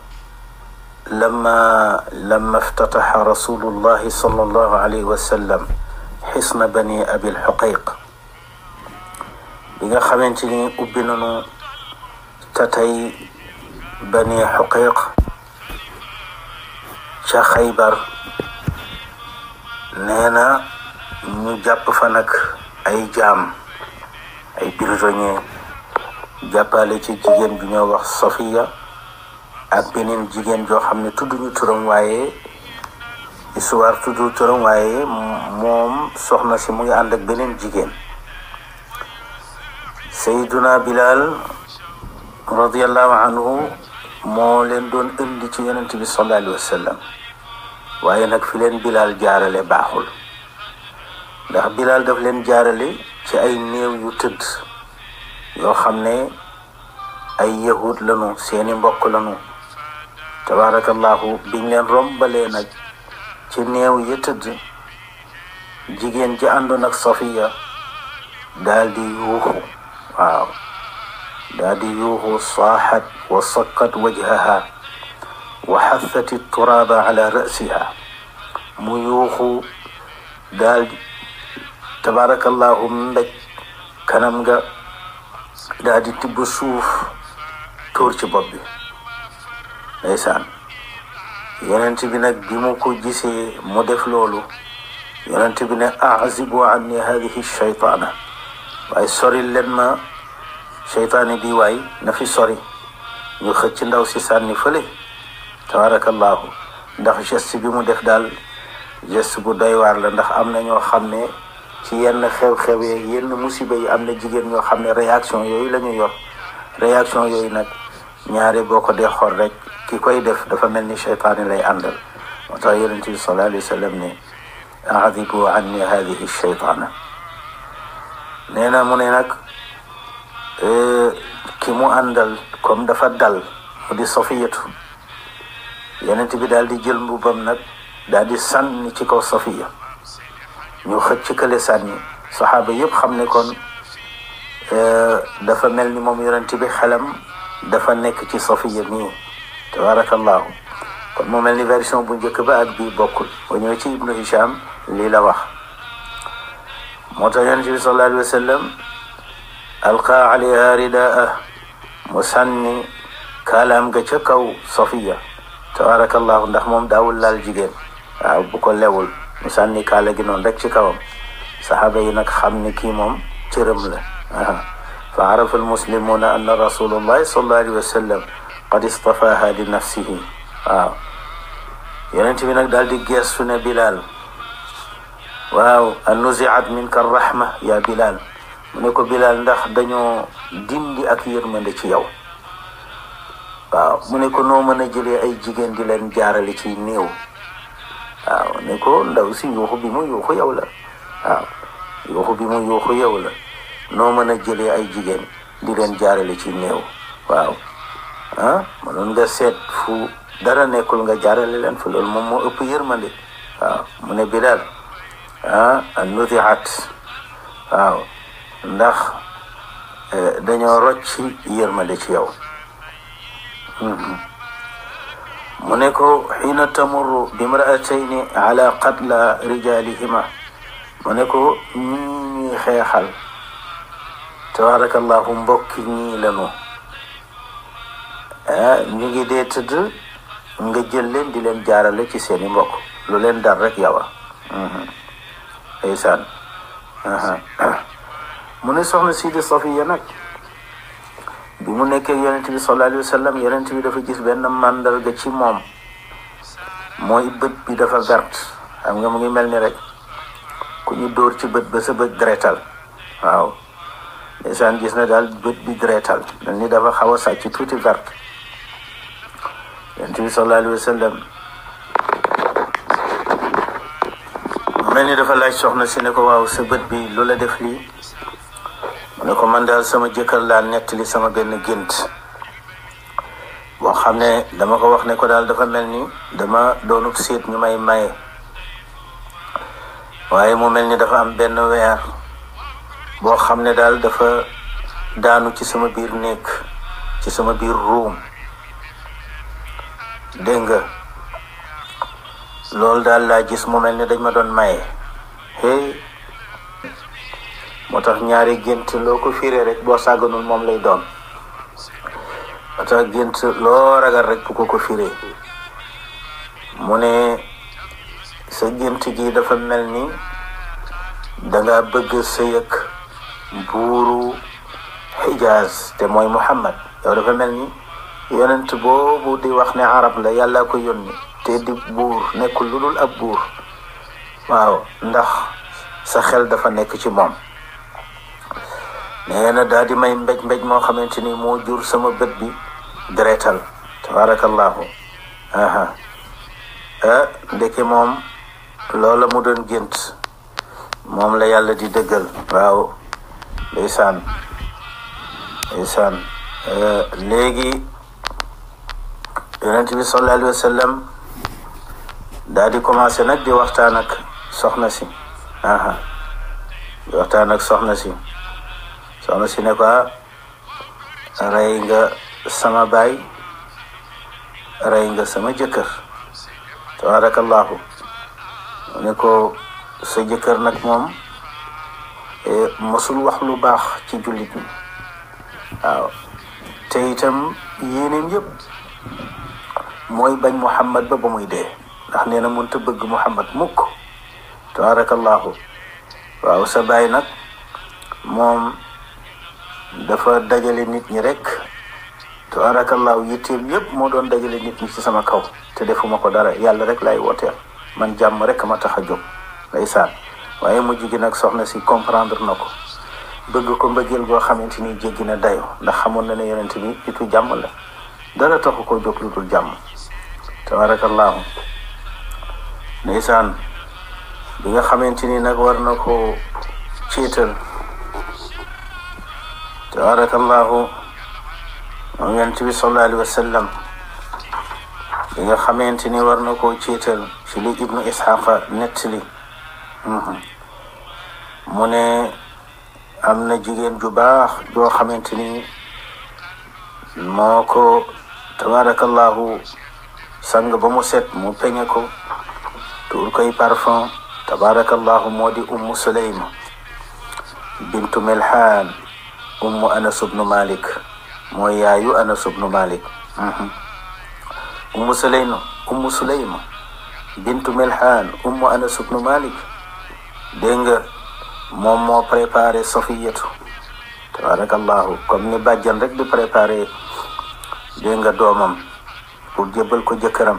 لما افتتح رسول الله صلى الله عليه وسلم حصن بني أبي الحقيق بيغا خامتيني ubbi nañu tatay bani Xuqayq ca Xaybar nee na ñu jàpp fa nag ay jaam ay prisonnier jàppale ci jigéen bi ñoo wax Safiya ak beneen jigéen joo xam ne tudduñu turam waaye histoire tuddu turam waaye moom soxna si mu ngi ànd ak beneen jigéen. Sayyiduna Bilal radiyallahu anhu moo leen doon indi ci yonent bi sallallahu alayhi wa sallam waaye nag fi leen Bilal jaarale baaxul ndax Bilal daf leen jaarale ci ay néew yu tëdd yoo xam ne ay yahud lañu seeni mbokk lañu. tabarakallahu biñ leen rombalee nag ci néew yi tëdd jigéen ji àndoon ak Safiya daal di yuuxu. waaw daal di yuuxu saaxat wa sakkat wajhaha wa xathat turaaba ala rasiha. mu yuuxu daal tabarakallahu mbéj kanam nga daal di tibb suuf tuur ci bopp bi. ndeysaan yonent bi nag bi mu ko gisee mu def loolu yonent bi ne azibu anni hadihi shaytaana waaye sori leen ma shaytaani bi waay na fi sori. ñu xëcc ndaw si sànni fële tabarakallahu ndax geste bi mu def daal geste bu doy waar la. ndax am na ñoo xam ne ci yenn xew-xew yeeg yenn musiba yi am na jigéen ñoo xam ne réaction yooyu la ñu yor. réaction yooyu nag ñaare boo ko dee xool rek ki koy def dafa mel ni shaytaani lay àndal. moo tax yonent bi sallallahu alayhi wa sallam ne aadibu anni hadihi shaytaana. nee na mu ne nag ki mu àndal comme dafa dal mu di Safiyatu yonent bi daal di jël mbubam nag daal di sànni ci kaw Safiya. ñu xëcc kële sànni saxaaba yëpp xam ne kon dafa mel ni moom yonent bi xelam dafa nekk ci Safiya nii tabarakallahu. kon mu mel ni version bu njëkk ba ak bii bokkul. ba ñëwee ci Ibnu Hisham lii la wax. moo tax yonent bi sallallahu alayhi wa sallam alqa alayha ridaa mu sànni kaalaam ga ca kaw Safiya tabarakallahu ndax moom daawul laal jigéen. waaw bu ko lewul mu sànni kaala gi noonu rek ci kawam. saxaaba yi nag xam ne kii moom cërëm la. fa arafa almuslimuna anna rasulullahi sallallahu alayhi wa sallam qad istafaha li nafsihi. waaw yonent bi nag daal di geestu ne Bilal waaw an nuziat minka rahma ya Bilal. mu ne ko Bilal ndax dañoo dindi ak yërmande ci yow. waaw mu ne ko noo mën a jëlee ay jigéen di leen jaarale ci néew. waaw ne ko ndaw si yuuxu bi mu yuuxu yow la. waaw yuuxu bi mu yuuxu yow la. noo mën a jëlee ay jigéen di leen jaarale ci néew. waaw mënoon nga seet fu dara nekkul nga jaarale leen fa. loolu moom moo ëpp yërmande. waaw mu ne Bilal an nuziat waaw ndax dañoo rocc yërmande ci yow. mu ne ko xiina tamurru bimraatayni ala qatla rijalihima. mu ne ko ñuy xeexal tabarakallahu mbokki ñii lanu ñu ngi dee tëdd nga jël leen di leen jaarale ci seeni mbokk lu leen dar rek yow ndeysaan mu ne soxna Sidi Safiya nag bi mu nekkee yonent bi sallallahu alayhi wa sallam yonent bi dafa gis benn màndarga ci moom mooy bët bi dafa verte xam nga mu ngi mel ni rek ku ñu dóor ci bët ba sa bët deretal waaw ndeysaan gis na daal bët bi deretal mel ni dafa xaw a sàcc tuuti verte yonent bi sallallahu alayhi wa sallam mel ni dafa laaj soxna si ne ko waaw sa bët bi lu la def lii mu ne ko man daal sama jëkkër laa nettali sama benn gént boo xam ne dama ko wax ne ko daal dafa mel ni dama doonut seet ñu may maye waaye mu mel ni dafa am benn weer boo xam ne daal dafa daanu ci sama biir néeg ci sama biir ruum dégg nga loolu daal laa gis mu mel ni dañ ma doon maye moo tax ñaari gént loo ko firee rek boo sàgganul moom lay doon moo tax gént loo ragal rek bu ko firee mu ne sa gént gi dafa mel ni danga bëgg sëy ak buuru Xijaaz te mooy Muhammad yow dafa mel ni yonent boobu di wax ne arab la yàlla ko yónni te di buur nekkul lu dul ab buur waaw ndax sa xel dafa nekk ci moom nee na daal di may mbéj moo xamante ni moo jur sama bët bi deretal tabarakallahu ndeke moom loola mu doon gént moom la yàlla di dëggal waaw ndeysaan léegi yonent bi sallallahu alayhi wa sallam daal di commencé nag di waxtaan ak soxna si di waxtaan ak soxna si ne ko rey nga sama baay rey nga sama jëkkër tabarakallahu ne ko sa jëkkër nag moom mosul wax lu baax ci jullit ñi waaw te itam yéeneen yëpp mooy bañ Muhammad ba muy dee ndax nee na mënta bëgg Muhammad mukk tabarakallahu waaw sa baay nag moom dafa dajale nit ñi rek tabarakallahu yitteem yëpp moo doon dajale nit ñi ci sama kaw te defuma ko dara yàlla rek lay wooteel man jàmm rek ma tax a jóg ndeysaan waaye mujj gi nag soxna si comprendre na ko bëgg ko mbëggeel goo xamante ni jéggi na dayo ndax xamoon na ne yonent bi nitu jàmm la dara taxu ko jóg lu dul jàmm tabarakallahu ndeysaan bi nga xamante ni nag war na ko ciital tabarakallahu moom yonent bi sallallahu alayhi wa sallam bi nga xamante ni war na koo ciital ci li ibnu ishaqa nettali mu ne am na jigéen ju baax joo xamante ni moo ko tabarakallahu sang ba mu set mu peñe ko tuur koy parfum tabarakallahu moo di ummu Sulaym bintu Milhaan ummu Anas ibnu Malik mooy yaayu Anas ibnu Malik ummu Sulaym bintu Milhaan ummu Anas ibnu Malik dégg nga moom moo préparé Safiyatu tabarakallahu comme ni bàjjan rek di préparé dégg nga doomam pour jébbal ko jëkkëram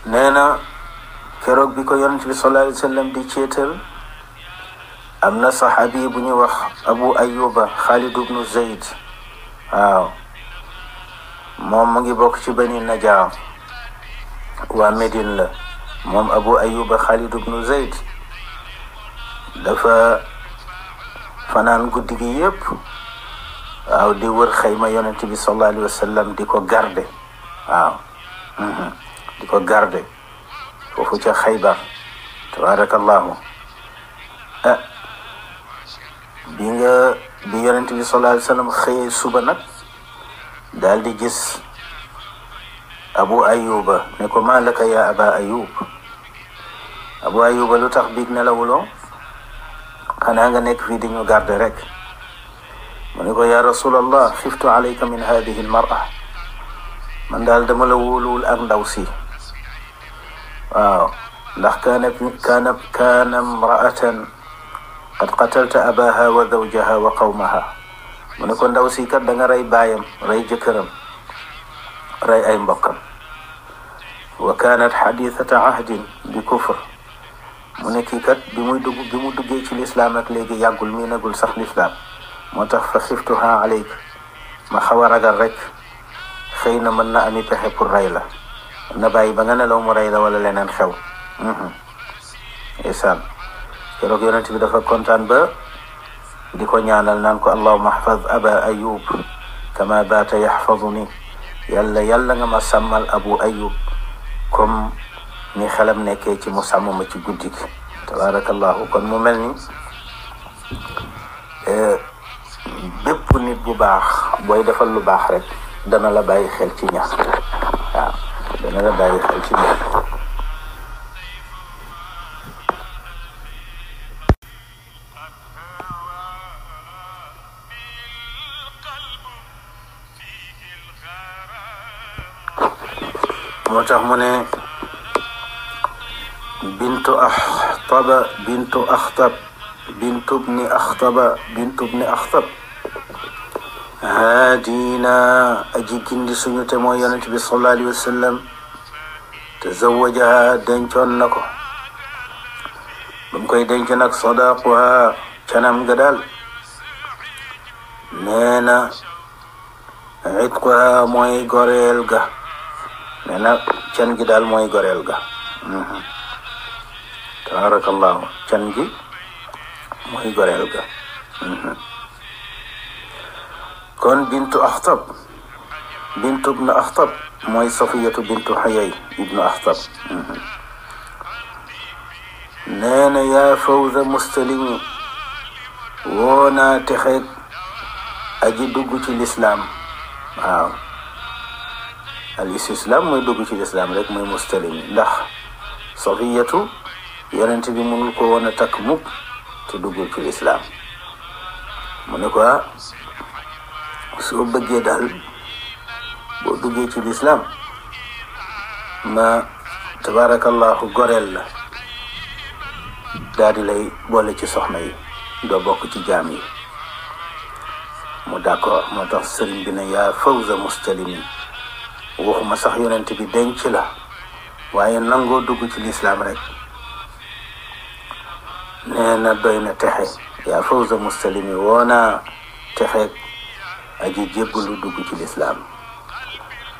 nee na keroog bi ko yonent bi sallallahu alayhi wa sallam di ceetal am na saxaabi bu ñuy wax Abu Ayyuba Xaalid ibnu Zayd waaw moom mu ngi bokk ci Bani Najaar waa Médine la moom Abu Ayyuba Xaalid ibnu Zayd dafa fanaan guddi gi yëpp waaw di wër xayma yonent bi sallallahu alayhi wa sallam di ko garde waaw di ko garde foofu ca Xaybar tabarakallahu bi yonent bi sallallahu alayhi wa sallam xëyee suba nag daal di gis Abu Ayyuba ne ko maa laka ya Aba Ayyub Abu Ayyuba lu tax biig nelawuloo xanaa nga nekk fii di ñu garde rek. mu ne ko yaa rasulallah xiftu alayka min hadihi almar'a, man daal dama la wóoluwul ak ndaw si. waaw ndax kaana imra'atan qad qatalta abaha wa zawjaha wa qawmaha. mu ne ko ndaw si kat da nga rey baayam, rey jëkkëram, rey ay mbokkam. wa kaanat xadithata ahdin bi kufr. mu ne kii kat bi mu duggee ci lislaam ak léegi yàggul, miinagul sax lislaam. moo tax fa xiftuha alayk, ma xaw a ragal rek xëy na mën na ami pexe pour rey la, na bàyyi ba nga nelaw mu rey la wala leneen xew. isaan keroog yonent bi dafa kontaan ba di ko ñaanal naan ko allahumma ahfaz aba ayub kama baata yaxfazuni, yàlla nga ma sàmmal abu ayub comme ni xelam nekkee ci mu sàmm ma ci guddi gi. tabarakallahu. kon mu mel ni bépp nit bu baax booy defal lu baax rek dana la bàyyi xel ci ñaan. waaw dana la bàyyi xel ci ñaan. moo tax mu ne bintu axtaba bintu axtab bintu bni axtaba bintu bni axtab haadina aji gindi suñu te mooy yonent bi sallallahu alayhi wa sallam tazawajaha dencoon na ko. ba mu koy denc nag sadaquha canam ga daal nee na itquha mooy goreel ga. nee na can gi daal mooy goreel ga. tabarakallahu. can gi mooy goreel ga. kon bintu axtab bintu ibnu axtab mooy safiyatu bintu xayay ibnu axtab. nee na yaa fawza mustalimi, woo naa texeeg aji dugg ci lislaam. waaw al islam mooy dugg ci lislaam rek mooy mustalimi, ndax safiyatu yonent bi mënul ko woon a takk mukk te duggul ci lislaam. mu ne ko soo bëggee daal boo duggee ci lislaam ma tabarakallahu goreel la, daal di lay boole ci soxna yi, doo bokk ci jaam yi. mu d'accord. moo tax sëriñ bi ne yaa fawza mustalimi, waxuma sax yonent bi denc la, waaye nangoo dugg ci lislaam rek nee na doy na texe. yaa fawza mustalimi, woona texe aji jébbalu dugg ci lislaam.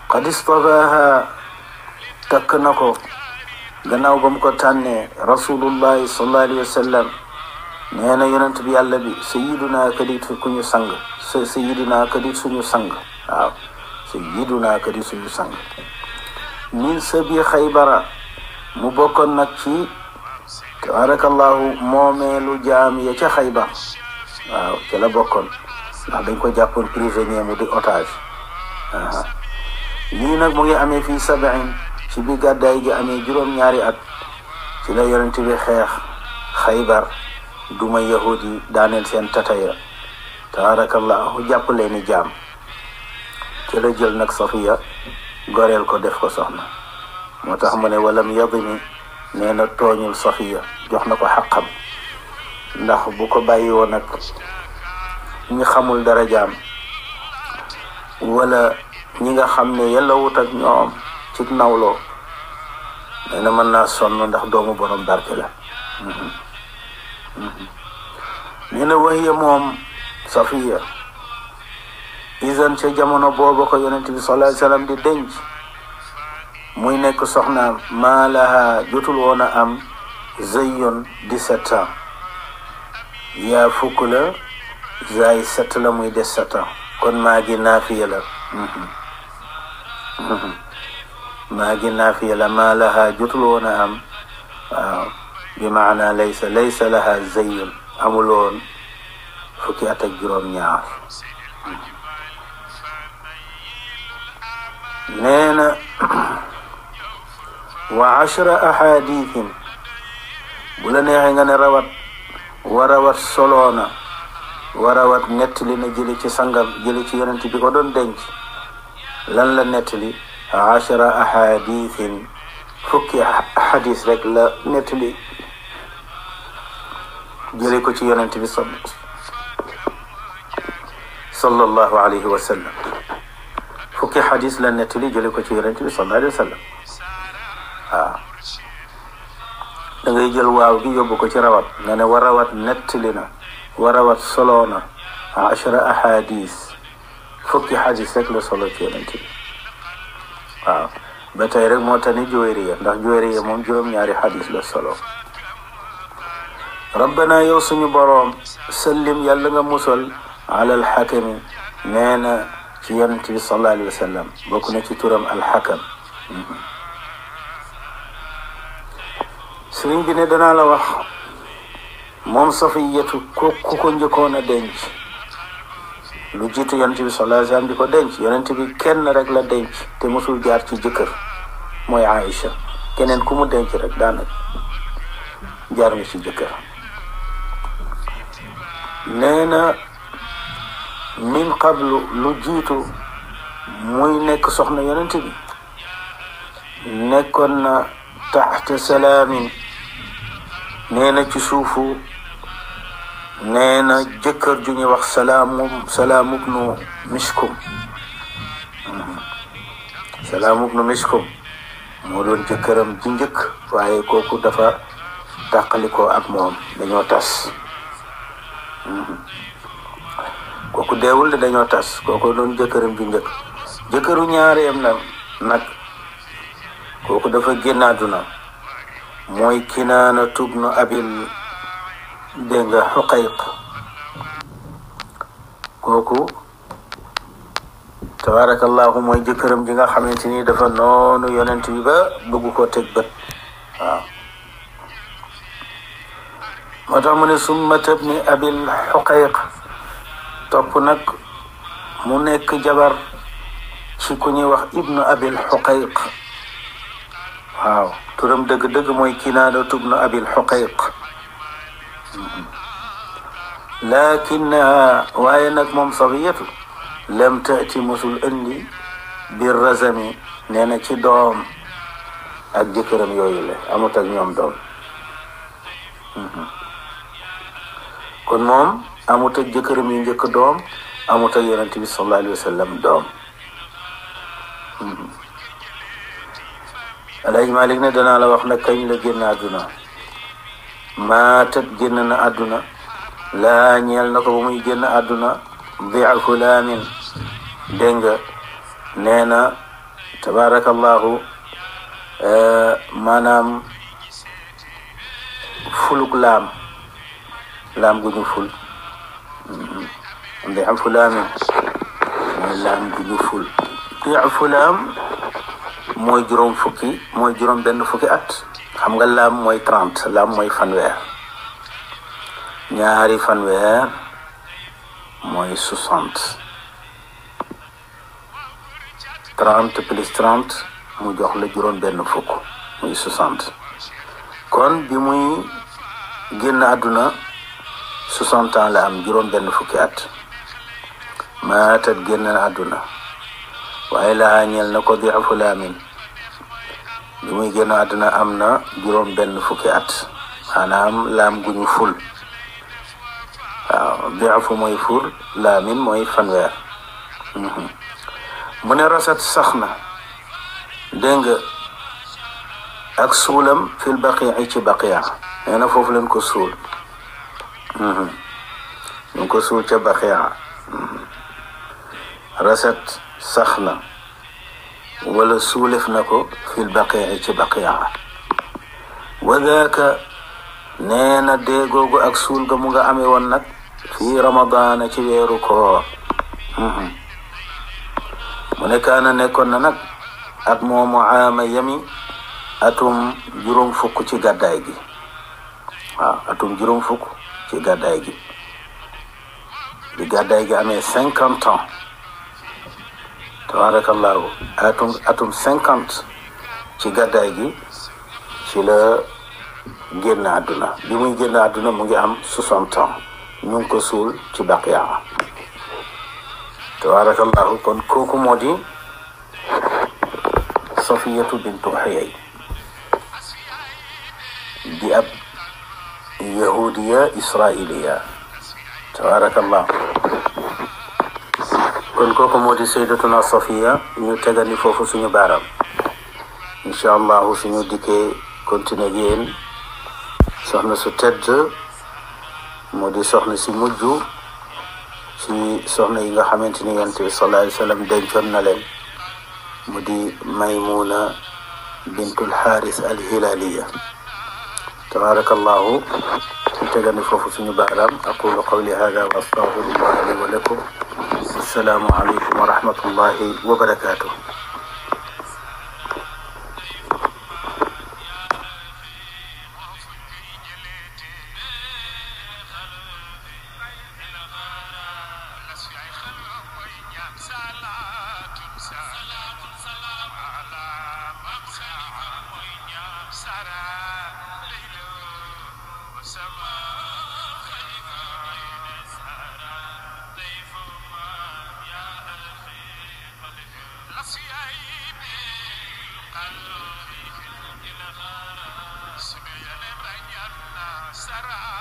qad istafaha, takk na ko gannaaw ba mu ko tànnee rasulullahi sallallahu alayhi wa sallam. nee na yonent bi yàlla bi sayiduna kadit ku ñu sang, sayiduna kadit suñu sang. waaw sayiduna kadit suñu sang. min sabi xaybara, mu bokkoon nag ci tabarakallahu moomeelu jaam ya ca xaybar. waaw ca la bokkoon, ndax dañ ko jàppoon prisonnier mu di otage. lii nag mu ngi amee fii 70 ci bi gàddaay gi amee juróom-ñaari at ci la yonent bi xeex xaybar, duma yahud yi daaneel seen tataya. tabarakallahu jàpp leeni jaam. ci la jël nag safiya goreel ko def ko soxna. moo tax mu ne walam yadimi, nee na tooñul safiya, jox na ko xaqam. ndax bu ko bàyyi woon nag ñi xamul dara jaam wala ñi nga xam ne yàlla wut ak ñoom ci nawloo, nee na mën naa sonn ndax doomu borom barke la. nee na waxiya moom safiya isan ca jamono booba ko yonent bi sallallahu alayhi wa sallam di denc muy nekk soxnaam, maa laha jotul woon a am zayun 17 ans. yaa fukk la zaay 7 la muy des 7 ans. kon maa gi naafiya la. maa gi naafiya la. maa laha jotul woon a am. waaw bi maana laysa laha zayun, amuloon fukki at ak juróom-ñaar. nee na wa 10 ahadithin, bu la neexee nga ne rawat warawat soloona warawat nettali na jële ci sangam jële ci yonent bi ko doon denc lan la nettali 10 ahadithin fukki hadis rek la nettali jële ko ci yonent bi sallallahu alayhi wa sallam fukki hadis la nettali jële ko ci yonent bi sallallahu alayhi wa sallam da ngay jël waaw gi yóbbu ko ci rawat nga ne warawat nettali na warawat soloona 10 ahadis fukki hadis rek la solo ci yonent bi ba tey rek moo tani Juwayriya ndax Juwayriya moom juróom-ñaari hadis la solo rabbana yow suñu boroom sallim yàlla nga musal ala alxakami nee na ci yonent bi sallallahu alayhi wa sallam bokk na ci turam alxakam sëriñ bi ne danaa la wax moom Safiyatu ku ko njëkkoon a denc lu jiitu yonent bi sallallahu alayhi wa sallam di ko denc yonent bi kenn rek la denc te mosul jaar ci jëkkër mooy Aïcha keneen ku mu denc rek daanaka jaar nga ci jëkkër nee na min qablu lu jiitu muy nekk soxna yonent bi nekkoon na taxta salaamin nee na ci suufu nee na jëkkër ju ñuy wax Salaam ibnu Mishkum Salaam ibnu Mishkum moo doon jëkkëram ji njëkk waaye kooku dafa tàqalikoo ak moom dañoo tas kooku deewul de dañoo tas kooku doon jëkkëram ji njëkk jëkkëru ñaareem na nag kooku dafa génn àdduna mooy Kinaana tubnu Abil dégg nga Xuqayq kooku tabarakallahu mooy jëkkëram ji nga xamante ni dafa noonu yonent bi ba bëgg ko teg bët moo tax mu ne summa tabni Abil Xuqayq topp nag mu nekk jabar ci ku ñuy wax ibnu Abil Xuqayq turam dëgg-dëgg mooy Kinaana tubnu Abil Xuqayq lakinnaha waaye nag moom Safiyatu lam taati mosul indi bir razami nee na ci doom ak jëkkëram yooyu la amut ak ñoom doom kon moom amut ak jëkkëram yu njëkk doom amut ak yonent bi sallallahu alayhi wa sallam doom Alaaji Malik ne danaa la wax nag kañ la génn àdduna maatat génn na àdduna laa ñeel na ko ba muy génn àdduna di'fu laamin dégg nga nee na tabarakallahu maanaam fuluk laam gu ñu ful di'fu laamin mooy laam gu ñu ful di'fu laam mooy juróom benn fukki at xam nga laam mooy 30 laam mooy fanweer ñaari fanweer mooy 60 30 plus 30 mu jox la juróom benn fukk muy 60 kon bi muy génn àdduna 60 ans la am juróom benn fukki at maatat génn àdduna waaye laa ñeel na ko di'fu laamin bi muy génn àdduna am na juróom benn fukki at maanaam laam gu ñu ful di'fu mooy ful laamin mooy fanweer mu ne rasat sax na dégg nga ak suulam fil baqii ci baqiya nee na foofu leen ko suul ñu ko suul ca baqiya rasat sax na wala suulef na ko fil baqii ci baqiya wa daaka nee na déegoogu ak suul ga mu nga amee woon nag fii ramadaana ci weeru koor mu ne kaana nekkoon na nag at moomu aama yami atum juróom fukk ci gàddaay gi atum juróom fukk ci gàddaay gi di gàddaay gi amee 50 ans tabarakallahu atum 50 ci gàddaay gi ci la génn àdduna bi muy génn àdduna mu ngi am 60 ans ñu ngi ko suul ci Baqiya tabarakallahu kon kooku moo di Safiyatu bintu Huyay di ab yahudiya israiliya tabarakallahu kon kooku moo di sayyidatuna Safiya ñu tegani foofu suñu baaraam incha allahu suñu dikkee continuer ak yéen soxna su tedd moo di soxna si mujj ci soxna yi nga xamante ni yonent bi sallallahu alayhi wa sallam dencoon na leen mu di Maymuna bintul Xaaris al-Hilaaliya tabarakallahu ñu tegani foofu suñu baaraam aqulu qawli hada wa astaghfirullah li wa lakum assalaamu aleykum wa rahmatullahi wa barakatuh Sarah